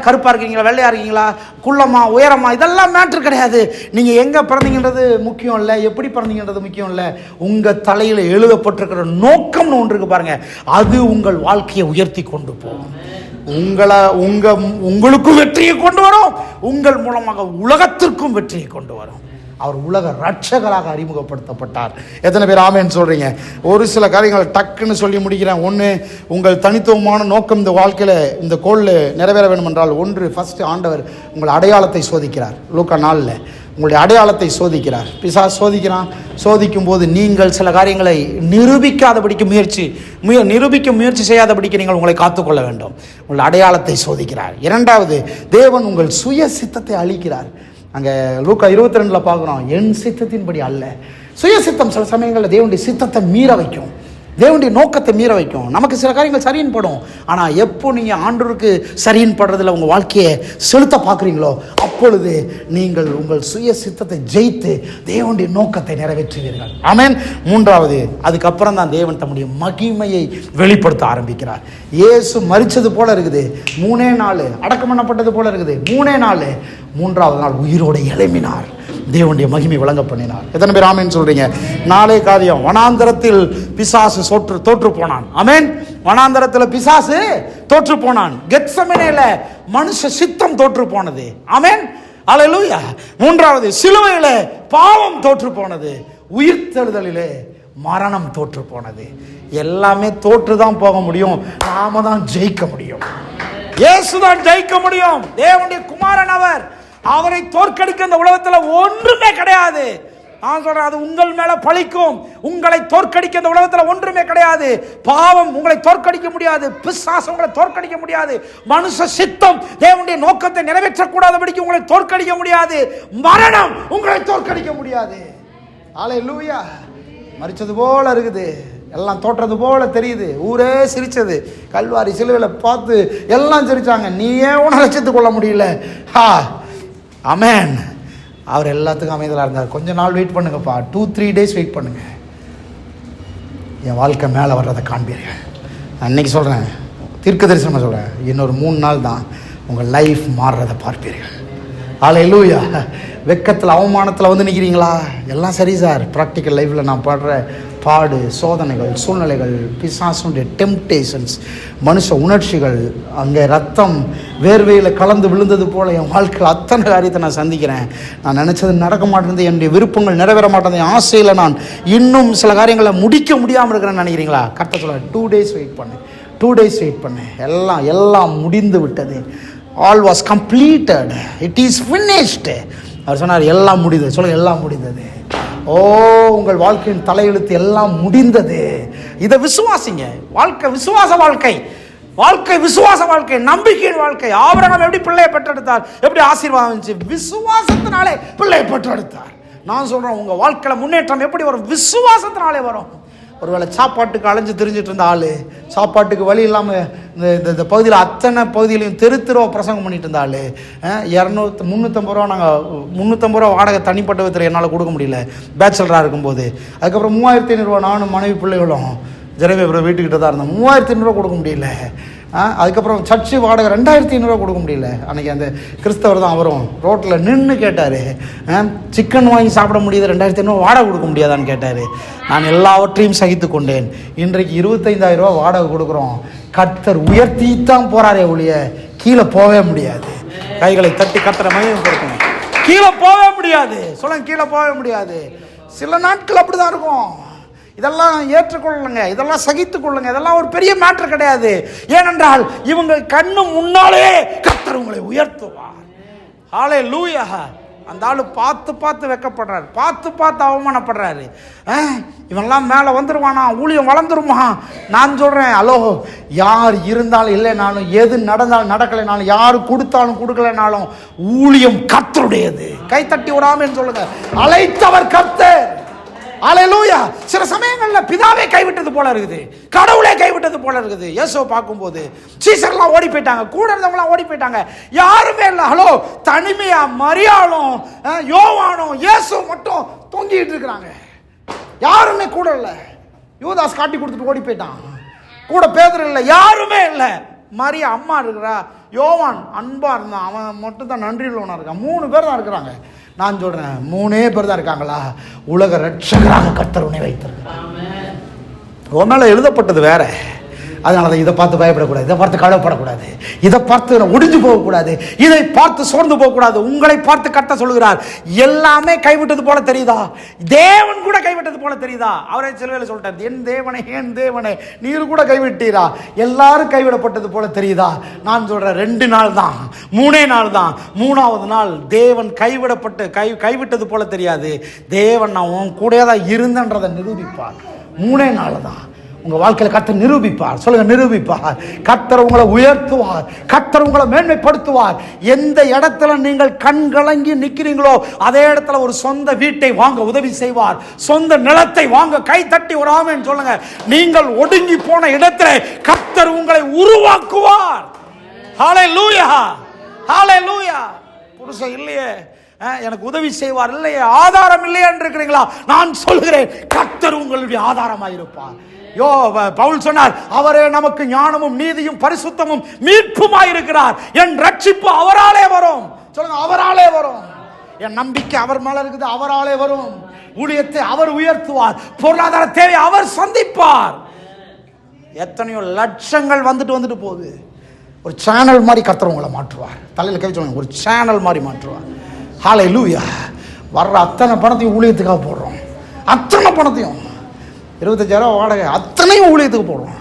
கருப்பாக இருக்கீங்களா, வெள்ளையாக இருக்கீங்களா, குள்ளமா, உயரமா, இதெல்லாம் மேட்ரு கிடையாது. நீங்கள் எங்கே பிறந்தீங்கன்றது முக்கியம் இல்லை, எப்படி பிறந்தீங்கன்றது முக்கியம் இல்லை. உங்கள் தலையில் எழுதப்பட்டிருக்கிற நோக்கம்னு ஒன்று இருக்கு பாருங்கள், அது உங்கள் வாழ்க்கையை உயர்த்தி கொண்டு போகும். உங்களுக்கும் வெற்றியை கொண்டு வரும், உங்கள் மூலமாக உலகத்திற்கும் வெற்றியை கொண்டு வரும். அவர் உலக ரட்சகராக அறிமுகப்படுத்தப்பட்டார். எத்தனை பேர் ஆமென்னு சொல்கிறீங்க? ஒரு சில காரியங்கள் டக்குன்னு சொல்லி முடிக்கிறேன். ஒன்று, உங்கள் தனித்துவமான நோக்கம் இந்த வாழ்க்கையில் இந்த கோளில் நிறைவேற வேண்டும் என்றால், ஃபஸ்ட்டு ஆண்டவர் உங்கள் அடையாளத்தை சோதிக்கிறார். லூக்கா 4 உங்களுடைய அடையாளத்தை சோதிக்கிறார். பிசாசு சோதிக்கிறான். சோதிக்கும் போது நீங்கள் சில காரியங்களை நிரூபிக்க முயற்சி செய்யாதபடிக்கு நீங்கள் உங்களை காத்துக்கொள்ள வேண்டும். உங்கள் அடையாளத்தை சோதிக்கிறார். 2வது, தேவன் உங்கள் சுய சித்தத்தை அழிக்கிறார். அங்கே லூக்கா 22 பார்க்குறோம், என் சித்தத்தின்படி அல்ல. சுய சித்தம் சில சமயங்களில் தேவனுடைய சித்தத்தை மீற வைக்கும், தேவனுடைய நோக்கத்தை மீற வைக்கும். நமக்கு சில காரியங்கள் சரின்னு படும். ஆனால் எப்போ நீங்கள் ஆண்டவருக்கு சரின்னு படுறதில் உங்கள் வாழ்க்கையை செலுத்த பார்க்குறீங்களோ, அப்பொழுது நீங்கள் உங்கள் சுய சித்தத்தை ஜெயித்து தேவனுடைய நோக்கத்தை நிறைவேற்றுவீர்கள். ஆமென். 3வது, அதுக்கப்புறம் தான் தேவன் தம்முடைய மகிமையை வெளிப்படுத்த ஆரம்பிக்கிறார். இயேசு மரித்தது போல இருக்குது 3 நாள், அடக்கம் பண்ணப்பட்டது போல இருக்குது 3 நாள், 3வது நாள் உயிரோடு எழும்பினார், தேவனுடைய மகிமை விளங்க பண்ணினார். எத்தனை பேர் ஆமென்னு சொல்றீங்க? 4 காரியம். வனாந்தரத்தில் பிசாசு தோற்று போனான். ஆமென். வனாந்தரத்தில் பிசாசு தோற்று போனான். கெத்செமனேல மனுஷ சித்தம் தோற்று போனது. ஆமென். அல்லேலூயா. 3வது, சிலுவையிலே பாவம் தோற்று போனது. உயிர்த்தெழுதலிலே மரணம் தோற்று போனது. எல்லாமே தோற்று தான் போக முடியும், நாம தான் ஜெயிக்க முடியும். இயேசு தான் ஜெயிக்க முடியும். தேவனுடைய குமாரன் அவர். அவரை தோற்கடிக்க இந்த உலகத்தில் ஒன்றுமே கிடையாது. நான் சொல்றேன், அது உங்கள் மேல பழிக்கும். உங்களை தோற்கடிக்க இந்த உலகத்தில் ஒன்றுமே கிடையாது. பாவம் உங்களை தோற்கடிக்க முடியாது, பிசாசு உங்களை தோற்கடிக்க முடியாது, மனுஷ சித்தம் தேவனுடைய நோக்கத்தை நிறைவேற்றக்கூடாதபடிக்கு உங்களை தோற்கடிக்க முடியாது, மரணம் உங்களை தோற்கடிக்க முடியாது. அல்லேலூயா. மரிச்சது போல இருக்குது, எல்லாம் தோற்றது போல தெரியுது. ஊரே சிரிச்சது, கல்வாரி சிலுவையில் பார்த்து எல்லாம் சிரிச்சாங்க. நீயே உன்னை ரட்சித்துக் கொள்ள முடியல. ஆமென். அவர் எல்லாத்துக்கும் அமைதலாக இருந்தார். கொஞ்ச நாள் வெயிட் பண்ணுங்கப்பா, 2-3 days வெயிட் பண்ணுங்க, என் வாழ்க்கை மேலே வர்றதை காண்பீர்கள். அன்னைக்கு சொல்கிறேன், தீர்க்க தரிசனமாக சொல்கிறேன், இன்னொரு 3 நாள் தான் உங்கள் லைஃப் மாறுறதை பார்ப்பீர்கள். அல்லேலூயா. வெக்கத்தில் அவமானத்தில் வந்து நிற்கிறீங்களா? எல்லாம் சரி சார். ப்ராக்டிக்கல் லைஃப்பில் நான் பாடுற பாடு, சோதனைகள், சூழ்நிலைகள், பிசாசுடைய டெம்ப்டேஷன்ஸ், மனுஷ உணர்ச்சிகள், அங்கே ரத்தம் வேர்வையில் கலந்து விழுந்தது போல் என் வாழ்க்கையில் அத்தனை காரியத்தை நான் சந்திக்கிறேன். நான் நினச்சது நடக்க மாட்டேங்குது, என்னுடைய விருப்பங்கள் நிறைவேற மாட்டேங்குது, என் ஆசையில் நான் இன்னும் சில காரியங்களை முடிக்க முடியாமல் இருக்கிறேன்னு நினைக்கிறீங்களா? கரெக்டாக சொல்ல, 2 days வெயிட் பண்ணேன், 2 days வெயிட் பண்ணேன். எல்லாம் முடிந்து விட்டது. All was completed, it is finished. அவர் சொன்னார், எல்லாம் முடிந்தது. சொல்லுங்கள், எல்லாம் முடிந்தது. ஓ, உங்கள் வாழ்க்கையின் தலையெழுத்து எல்லாம் முடிந்தது. இதை விசுவாசிங்க. வாழ்க்கை விசுவாச வாழ்க்கை, வாழ்க்கை விசுவாச வாழ்க்கை, நம்பிக்கையின் வாழ்க்கை. ஆபிரகாம் எப்படி பிள்ளையை பெற்றெடுத்தார், எப்படி ஆசீர்வாதம் இருந்துச்சு? விசுவாசத்தினாலே பிள்ளையை பெற்றெடுத்தார். நான் சொல்கிறேன், உங்கள் வாழ்க்கையில் முன்னேற்றம் எப்படி வரும்? விசுவாசத்தினாலே வரும். ஒருவேளை சாப்பாட்டுக்கு அலைஞ்சு திரிஞ்சிட்டு இருந்த ஆள், சாப்பாட்டுக்கு வழி இல்லாமல் இந்த பகுதியில் அத்தனை பகுதியிலையும் தெருவா பிரசங்கம் பண்ணிட்டு இருந்த ஆள், 350 ரூபா, நாங்கள் 350 ரூபா வாடகை தனிப்பட்ட விதத்தில் என்னால் கொடுக்க முடியல பேச்சுலராக இருக்கும்போது. அதுக்கப்புறம் 3500 ரூபா நானும் மனைவி பிள்ளைகளும் ஜெரவே வீட்டுக்கிட்ட தான் இருந்தோம். 3500 ரூபா கொடுக்க முடியல. அதுக்கப்புறம் சர்ச்சு வாடகை 2500 ரூபா கொடுக்க முடியல. அன்றைக்கி அந்த கிறிஸ்தவர் தான், அவரும் ரோட்டில் நின்று கேட்டார், சிக்கன் வாங்கி சாப்பிட முடியுது, 2500 ரூபா வாடகை கொடுக்க முடியாதான்னு கேட்டார். நான் எல்லாவற்றையும் சகித்து கொண்டேன். இன்றைக்கு 25,000 ரூபா வாடகை கொடுக்குறோம். கர்த்தர் உயர்த்தி தான் போகிறாரே ஒழிய கீழே போகவே முடியாது. கைகளை தட்டி கர்த்தரை மகிமை கொடுக்கணும். கீழே போகவே முடியாது. சொல்லுங்க, கீழே போகவே முடியாது. சில நாட்கள் அப்படி தான் இருக்கும். இதெல்லாம் ஏற்றுக்கொள்ளுங்க, இதெல்லாம் சகித்துக் கொள்ளுங்க. இதெல்லாம் ஒரு பெரிய மேட்டர் கிடையாது. ஏனென்றால் இவங்க கண்ணு முன்னாலே கர்த்தர் உங்களை உயர்த்துவார். ஹல்லேலூயா. அந்த ஆளு பார்த்து பார்த்து வெக்கப்படுறாரு, பார்த்து அவமானப்படுறாரு. இவன்லாம் மேலே வந்துடுவானா, ஊழியம் வளர்ந்துருமா? நான் சொல்கிறேன், ஹலோ, யார் இருந்தாலும் இல்லைனாலும், எது நடந்தாலும் நடக்கலைனாலும், யார் கொடுத்தாலும் கொடுக்கலைனாலும், ஊழியம் கர்த்தருடையது. கை தட்டி விடாமன்னு சொல்லுங்க, அழைத்தவர் கர்த்தர். அல்லேலூயா. சில சமயங்களில் பிதாவே கைவிட்டது போல இருக்குது, கடவுளே கைவிட்டது போல இருக்குது. இயேசுவை பார்க்கும்போது சீசர்லாம் ஓடி போயிட்டாங்க, கூட இருந்தவங்களாம் ஓடி போயிட்டாங்க, யாருமே இல்லை. ஹலோ, தனிமையா மரியாளும் யோவானும் இயேசு மட்டும் தொங்கிட்டு இருக்கிறாங்க. யாருமே கூட இல்லை. யூதாஸ் காட்டி கொடுத்துட்டு ஓடி போயிட்டான். கூட பேதுரு இல்லை, யாருமே இல்லை. மரியா அம்மா இருக்கிறா, யோவான் அன்பா இருந்தான், அவன் மட்டும் தான் நன்றி உள்ளவனா இருக்கான். 3 பேர் தான் இருக்கிறாங்க. நான் சொல்றேன், 3 பேர் தான் இருக்காங்களா? உலக ரட்சகராக கர்த்தர் உன்னை வைத்திருக்கிறார். உன் மேல எழுதப்பட்டது வேற. அதனால தான் இதை பார்த்து பயப்படக்கூடாது, இதை பார்த்து கவலைப்படக்கூடாது, இதை பார்த்து ஒடிஞ்சு போகக்கூடாது, இதை பார்த்து சோர்ந்து போகக்கூடாது. உங்களை பார்த்து கர்த்தர் சொல்லுகிறார், எல்லாமே கைவிட்டது போல தெரியுதா? தேவன் கூட கைவிட்டது போல தெரியுதா? அவரே சிலுவையில் சொல்லிட்டார், என் தேவனே, என் தேவனே, நீர் கூட கைவிட்டீரா? எல்லாரும் கைவிடப்பட்டது போல தெரியுதா? நான் சொல்றேன், 2 நாள் தான், 3 நாள் தான். 3வது நாள் தேவன் கைவிட்டது போல தெரியாது. தேவன் நான் உன் கூட தான் இருந்தன்றதை நிரூபிப்பார். 3 நாள் தான் உங்க வாழ்க்கையில கர்த்தர் நிரூபிப்பார். சொல்லுங்க, நிரூபிப்பார். கர்த்தர் உங்களை உயர்த்துவார், கர்த்தர் உங்களை மேன்மைப்படுத்துவார். எந்த இடத்துல நீங்கள் கண் கலங்கி நிற்கிறீங்களோ அதே இடத்துல ஒரு சொந்த வீட்டை வாங்க உதவி செய்வார், சொந்த நிலத்தை வாங்க கை தட்டி ஒரு ஆமென் சொல்லுங்க. நீங்கள் ஒடுங்கி போன இடத்துல கர்த்தர் உங்களை உருவாக்குவார். ஹல்லேலூயா, ஹல்லேலூயா. புருஷன் இல்லையே, எனக்கு உதவி செய்வார் இல்லையே, ஆதாரம் இல்லையே என்று இருக்கிறீங்களா? நான் சொல்கிறேன், கர்த்தர் உங்களுடைய ஆதாரமாக இருப்பார். பவுல் சொன்னார், அவரே நமக்கு ஞானமும் நீதியும் பரிசுத்தமும் மீட்புமாய் இருக்கிறார். என் ரட்சிப்பு அவராலே வரும். சொல்லுங்க, அவராலே வரும். என் நம்பிக்கை அவர் மேல இருக்குது, அவராலே வரும். ஊழியத்தை அவர் உயர்த்துவார், பொருளாதார தேவை அவர் சந்திப்பார். எத்தனையோ லட்சங்கள் வந்துட்டு போகுது. ஒரு சேனல் மாதிரி கர்த்தர் உங்களை மாற்றுவார். தலையில் கை சொல்லுங்க, ஒரு சேனல் மாதிரி மாற்றுவார். ஹல்லேலூயா. வர்ற அத்தனை பணத்தையும் ஊழியத்துக்காக போடுறோம், அத்தனை பணத்தையும் 25,000 ரூபா வாடகை, அத்தனையும் ஊழியத்துக்கு போடுறோம்.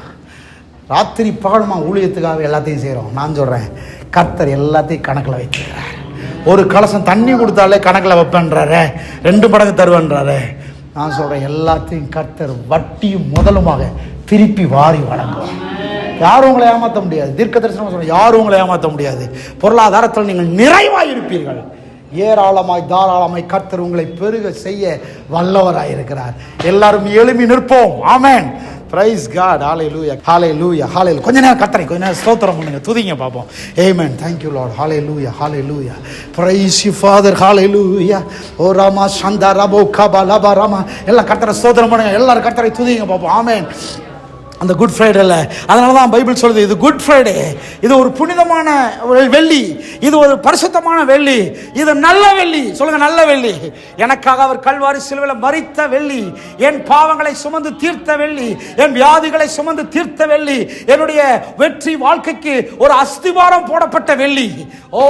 ராத்திரி பகலுமா ஊழியத்துக்காக எல்லாத்தையும் செய்கிறோம். நான் சொல்கிறேன், கர்த்தர் எல்லாத்தையும் கணக்கில் வைக்கிறார். ஒரு கலசம் தண்ணி கொடுத்தாலே கணக்கில் வைப்பேன்றாரு, 2 மடங்கு தருவேன்றாரு. நான் சொல்கிறேன், எல்லாத்தையும் கர்த்தர் வட்டியும் முதலுமாக திருப்பி வாரி வழங்குவார். யாரும் உங்களை ஏமாற்ற முடியாது. தீர்க்க தரிசனம் சொல்ல யாரும் உங்களை ஏமாற்ற முடியாது. பொருளாதாரத்தில் நீங்கள் நிறைவாக இருப்பீர்கள். ஏராளமாய் தாராளமாய் கர்த்தர் உங்களை பெருக செய்ய வல்லவராயிருக்கிறார். எல்லாரும் எழுப்பி நிற்போம். Amen. Praise God. Hallelujah, hallelujah, hallelujah. கொஞ்ச நேரம் கர்த்தரை கொஞ்ச நேரம் ஸ்தோத்திரம் பண்ணுங்க, துதிங்க பாப்போம். ஆமென். thank you lord. Hallelujah, hallelujah. praise you father. ஹalleluya. ஓ ராமா சந்தா ரபோ கபா லபா ராமா. எல்லாம் கர்த்தரை ஸ்தோத்திரம் பண்ணுங்க, எல்லாரும் கர்த்தரை துதிங்க பாப்போம். ஆமென். அந்த குட் ஃப்ரைடேல அதனால தான் பைபிள் சொல்லுது, இது குட் ஃப்ரைடே, இது ஒரு புனிதமான வெள்ளி, இது ஒரு பரிசுத்தமான வெள்ளி, இது நல்ல வெள்ளி. சொல்லுங்க, நல்ல வெள்ளி. எனக்காக அவர் கல்வாரி சிலுவையில் மரித்த வெள்ளி, என் பாவங்களை சுமந்து தீர்த்த வெள்ளி, என் வியாதிகளை சுமந்து தீர்த்த வெள்ளி, என்னுடைய வெற்றி வாழ்க்கைக்கு ஒரு அஸ்திவாரம் போடப்பட்ட வெள்ளி. ஓ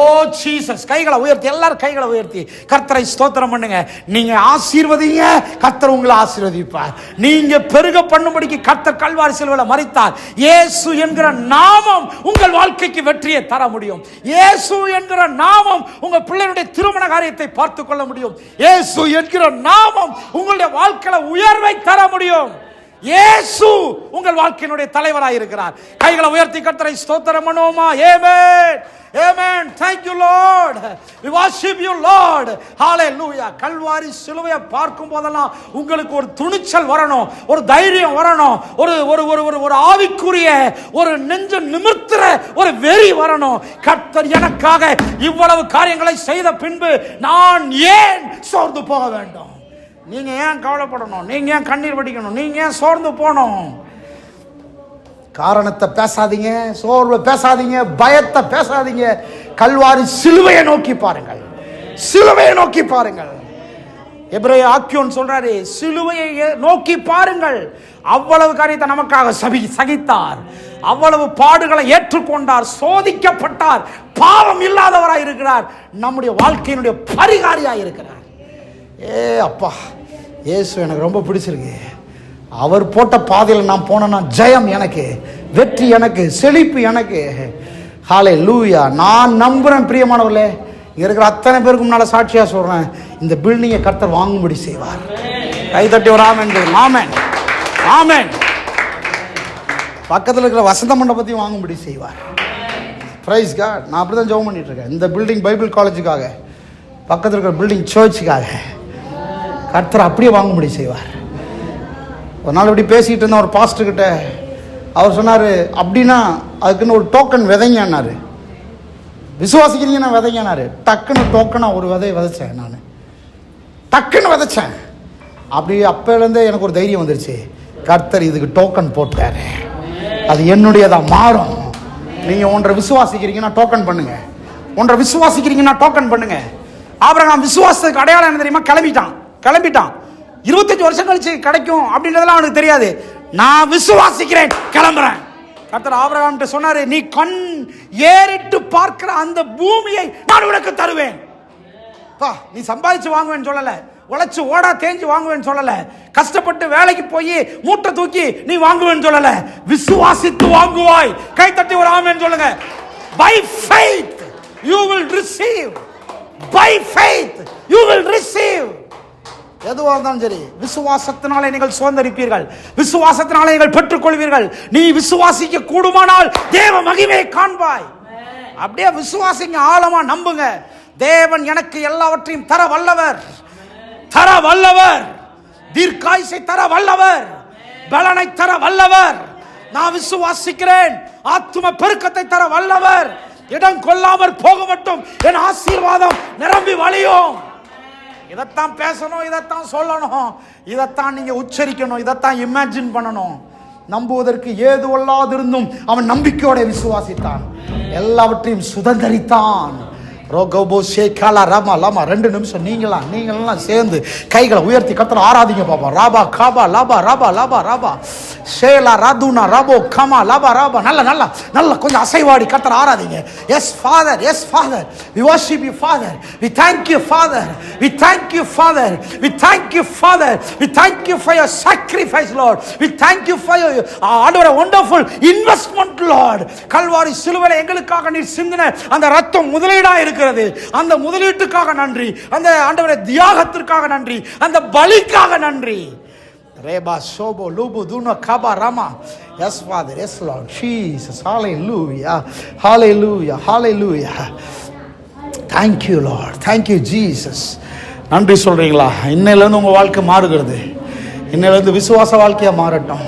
ஜீசஸ். கைகளை உயர்த்தி, எல்லாரும் கைகளை உயர்த்தி கர்த்தரை ஸ்தோத்திரம் பண்ணுங்க. நீங்க ஆசீர்வதிங்க, கர்த்தர் உங்களை ஆசீர்வதிப்பார். நீங்க பெருக பண்ணும்படிக்கு கர்த்தர் கல்வாரி சிலுவையில் மரித்தார். இயேசு என்கிற நாமம் உங்கள் வாழ்க்கைக்கு வெற்றியை தர முடியும். இயேசு என்கிற நாமம் உங்கள் பிள்ளைகளுடைய திருமண காரியத்தை பார்த்துக் கொள்ள முடியும். இயேசு என்கிற நாமம் உங்களுடைய வாழ்க்கையில உயர்வை தர முடியும். இயேசு உங்கள் வாழ்க்கையினுடைய தலைவராக இருக்கிறார். கைகளை உயர்த்தி கர்த்தரை ஸ்தோத்திரம் பண்ணுவோமா? ஆமென். Amen. Thank you Lord. We worship you Lord. Hallelujah. Kalvari சிலுவையை பார்க்கும் போதெல்லாம் உங்களுக்கு ஒரு துணிச்சல் வரணும், ஒரு தைரியம் வரணும், ஒரு ஒரு ஒரு ஒரு ஆவிக்குரிய ஒரு நெஞ்ச நிமிர்த்துற ஒரு வெறி வரணும். கர்த்தர் எனக்காக இவ்வளவு காரியங்களை செய்த பின்பு நான் ஏன் சோர்ந்து போக வேண்டும்? நீங்க ஏன் கவலைப்படணும்? நீங்க ஏன் கண்ணீர் வடிக்கணும்? நீங்க ஏன் சோர்ந்து போகணும்? காரணத்தை பேசாதீங்க, சோர்வை பேசாதீங்க, பயத்தை பேசாதீங்க. கல்வாரி சிலுவையை நோக்கி பாருங்கள், சிலுவையை நோக்கி பாருங்கள். எபிரேய ஆக்கியோன் சொல்றாரு, சிலுவையை நோக்கி பாருங்கள். அவ்வளவு காரியத்தை நமக்காக சகித்தார், அவ்வளவு பாடுகளை ஏற்றுக்கொண்டார், சோதிக்கப்பட்டார், பாவம் இல்லாதவராய் இருக்கிறார், நம்முடைய வாழ்க்கையினுடைய பரிகாரியாய் இருக்கிறார். அப்பா, இயேசு எனக்கு ரொம்ப பிடிச்சிருக்கு. அவர் போட்ட பாதையில் நான் போனேன்னா ஜெயம் எனக்கு, வெற்றி எனக்கு, செழிப்பு எனக்கு. ஹல்லேலூயா. நான் நம்புறேன் பிரியமானவர்களே, இங்க இருக்கிற அத்தனை பேருக்கு முன்னால சாட்சியா சொல்றேன், இந்த பில்டிங்கை கர்த்தர் வாங்கும்படி செய்வார். கை தட்டி ஒரு ஆமென். ஆமென், ஆமென். பக்கத்தில் இருக்கிற வசந்த மண்டபத்தையும் வாங்கும்படி செய்வார். Praise God. நான் அப்படிதான் ஜெபம் பண்ணிட்டு இருக்கேன். இந்த பில்டிங் பைபிள் காலேஜுக்காக, பக்கத்தில் இருக்கிற பில்டிங் சர்ச்சுக்காக கர்த்தர் அப்படியே வாங்கும்படி செய்வார். ஒரு நாள் இப்படி பேசிக்கிட்டு இருந்தேன் ஒரு பாஸ்டர்கிட்ட. அவர் சொன்னார், அப்படின்னா அதுக்குன்னு ஒரு டோக்கன் விதைங்கன்னாரு. விசுவாசிக்கிறீங்கன்னா விதைங்கன்னாரு. டக்குன்னு டோக்கனாக ஒரு விதையை விதைச்சேன். நான் டக்குன்னு விதைச்சேன். அப்படி அப்போலேருந்தே எனக்கு ஒரு தைரியம் வந்துருச்சு. கர்த்தர் இதுக்கு டோக்கன் போட்டார், அது என்னுடையதாக மாறும். நீங்கள் ஒன்றை விசுவாசிக்கிறீங்கன்னா டோக்கன் பண்ணுங்க, ஒன்றை விசுவாசிக்கிறீங்கன்னா டோக்கன் பண்ணுங்க. ஆபிரகாம் விசுவாசத்துக்கு அடையாளம் என்ன தெரியுமா? கிளம்பிட்டான். 25 வருஷம் கழிச்சு கிடைக்கும் அப்படின்றதெல்லாம் அவனுக்கு தெரியாது. நான் விசுவாசிக்கிறேன், கிளம்புறேன். கர்த்தர் ஆபிரகாம் சொன்னாரு, நீ கண் ஏறிட்டு பார்க்கிற அந்த பூமியை நான் உனக்கு தருவேன். நீ சம்பாதிச்சு வாங்குவேன்னு சொல்லல, உழைச்சு ஓடா தேஞ்சு வாங்குவேன்னு சொல்லல, கஷ்டப்பட்டு வேலைக்கு போய் மூட்டை தூக்கி நீ வாங்குவேன்னு சொல்லல, விசுவாசித்து வாங்குவாய். கை தட்டி ஒரு ஆமென் சொல்லுங்க. By faith you will receive. By faith you will receive. எதுவாக இருந்தாலும் சரி, விசுவாசத்தினாலே நீங்கள் சுதந்தரிப்பீர்கள், விசுவாசத்தினாலே நீங்கள் பெற்றுக்கொள்வீர்கள். நீ விசுவாசிக்க கூடுமானால் தேவ மகிமையை காண்பாய். அப்படியே விசுவாசிங்க, ஆழமா நம்புங்க. தேவன் எனக்கு எல்லாவற்றையும் தர வல்லவர், தீர்க்காயுசை தர வல்லவர், பலனை தர வல்லவர். நான் விசுவாசிக்கிறேன். ஆத்தும பெருக்கத்தை தர வல்லவர். இடம் கொள்ளாமற் போக மட்டும் என் ஆசீர்வாதம் நிரம்பி வழியும். இதைத்தான் பேசணும், இதைத்தான் சொல்லணும், இதைத்தான் நீங்க உச்சரிக்கணும், இதைத்தான் இமேஜின் பண்ணணும். நம்புவதற்கு ஏதுவல்லாதிருந்தும் அவன் நம்பிக்கையோட விசுவாசித்தான், எல்லாவற்றையும் சுதந்தரித்தான். ரோகோபோ ஷேகாலா ராமா லாமா. 2 நிமிஷம் நீங்களாம் சேர்ந்து கைகளை உயர்த்தி கர்த்தரை ஆராதிங்க பாப்பா. ராபா காபா லாபா ராபா லாபா ராபா ஷேலா ராதுனா ராபோ கமா லாபா ராபா. நல்ல கொஞ்சம் அசைவாடி கர்த்தரை ஆராதிங்க. Yes father, yes father, we worship you father, we thank you father, we thank you father, we thank you father, we thank you for your sacrifice Lord, we thank you for your ஆண்டவரே wonderful investment Lord. Kalvari சிலுவையில் எங்களுக்காக நீர் சிந்தின அந்த ரத்தம் முதலீடா இருக்கு இருக்கிறது. அந்த முதலீட்டுக்காக நன்றி, அந்த ஆண்டவரே தியாகத்திற்காக நன்றி, அந்த பலிக்காக நன்றி. ரேபா சோபோ லூபு துனோ கபா ராமா. Yes father, yes Lord Jesus. Hallelujah, hallelujah, hallelujah. Thank you Lord, thank you Jesus. நன்றி சொல்றீங்களா? இன்னையிலேருந்து உங்கள் வாழ்க்கை மாறுகிறது. இன்னையிலேருந்து விசுவாச வாழ்க்கையாக மாறட்டும்.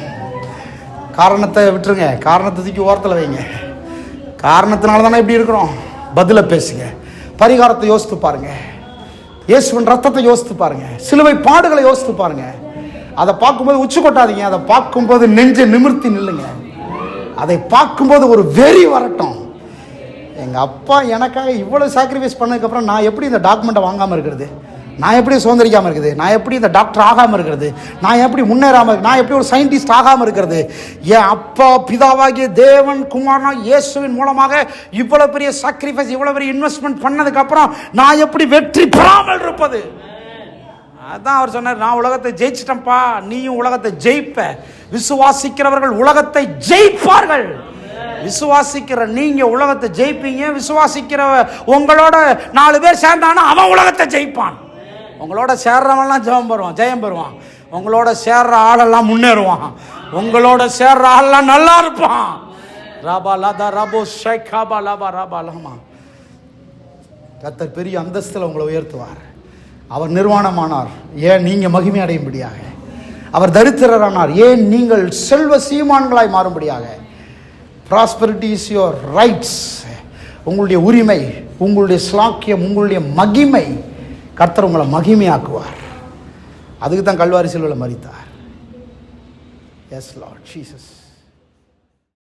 காரணத்தை விட்டுருங்க, காரணத்தை தூக்கி ஓரத்தில் வைங்க. காரணத்தினால தானே இப்படி இருக்கிறோம். பதிலை பேசுங்க. பரிகாரத்தை யோசித்து பாருங்க. இயேசுவின் ரத்தத்தை யோசித்து பாருங்க. சிலுவை பாடுகளை யோசித்து பாருங்க. அதை பார்க்கும்போது உச்சி கொட்டாதீங்க. அதை பார்க்கும்போது நெஞ்சை நிமிர்த்தி நில்லுங்க. அதை பார்க்கும்போது ஒரு வெறி வரட்டும். எங்கள் அப்பா எனக்காக இவ்வளோ சாக்ரிஃபைஸ் பண்ணதுக்கப்புறம் நான் எப்படி இந்த டாக்குமெண்ட்டை வாங்காமல் இருக்கிறது? நான் எப்படி சுதந்திரிக்காமல் இருக்குது? நான் எப்படி இந்த டாக்டர் ஆகாமல் இருக்கிறது? நான் எப்படி முன்னேறாமல், நான் எப்படி ஒரு சயின்டிஸ்ட் ஆகாமல் இருக்கிறது? என் அப்பா பிதாவாகிய தேவன் குமாரனா இயேசுவின் மூலமாக இவ்வளோ பெரிய சாக்ரிஃபைஸ், இவ்வளோ பெரிய இன்வெஸ்ட்மெண்ட் பண்ணதுக்கப்புறம் நான் எப்படி வெற்றி பெறாமல் இருப்பது? அதான் அவர் சொன்னார், நான் உலகத்தை ஜெயிச்சிட்டேன்ப்பா, நீயும் உலகத்தை ஜெயிப்ப. விசுவாசிக்கிறவர்கள் உலகத்தை ஜெயிப்பார்கள். விசுவாசிக்கிற நீங்க உலகத்தை ஜெயிப்பீங்க. விசுவாசிக்கிற உங்களோட 4 பேர் சேர்ந்தானா அவன் உலகத்தை ஜெயிப்பான். உங்களோட சேர்றவன்லாம் ஜெயம் பெறுவான். உங்களோட சேர்ற ஆளெல்லாம் முன்னேறுவான். உங்களோட சேர்ற ஆளெல்லாம் நல்லா இருப்பான். ராபா லதா ரபோ ஷைகாபா லபா ராபா லஹமா. கர்த்தர் பெரிய அந்தஸ்தில் உங்களை உயர்த்துவார். அவர் நிர்வாணமானார், ஏன் நீங்க மகிமை அடையும்படியாக. அவர் தரித்திரரானார், ஏன் நீங்கள் செல்வ சீமான்களாய் மாறும்படியாக. Prosperity is your rights. உங்களுடைய உரிமை, உங்களுடைய ஸ்லாக்கியம், உங்களுடைய மகிமை. கர்த்தர் உங்களை மகிமையாக்குவார். அதுக்கு தான் கல்வாரி சிலுவையில் மரித்தார். Yes Lord Jesus.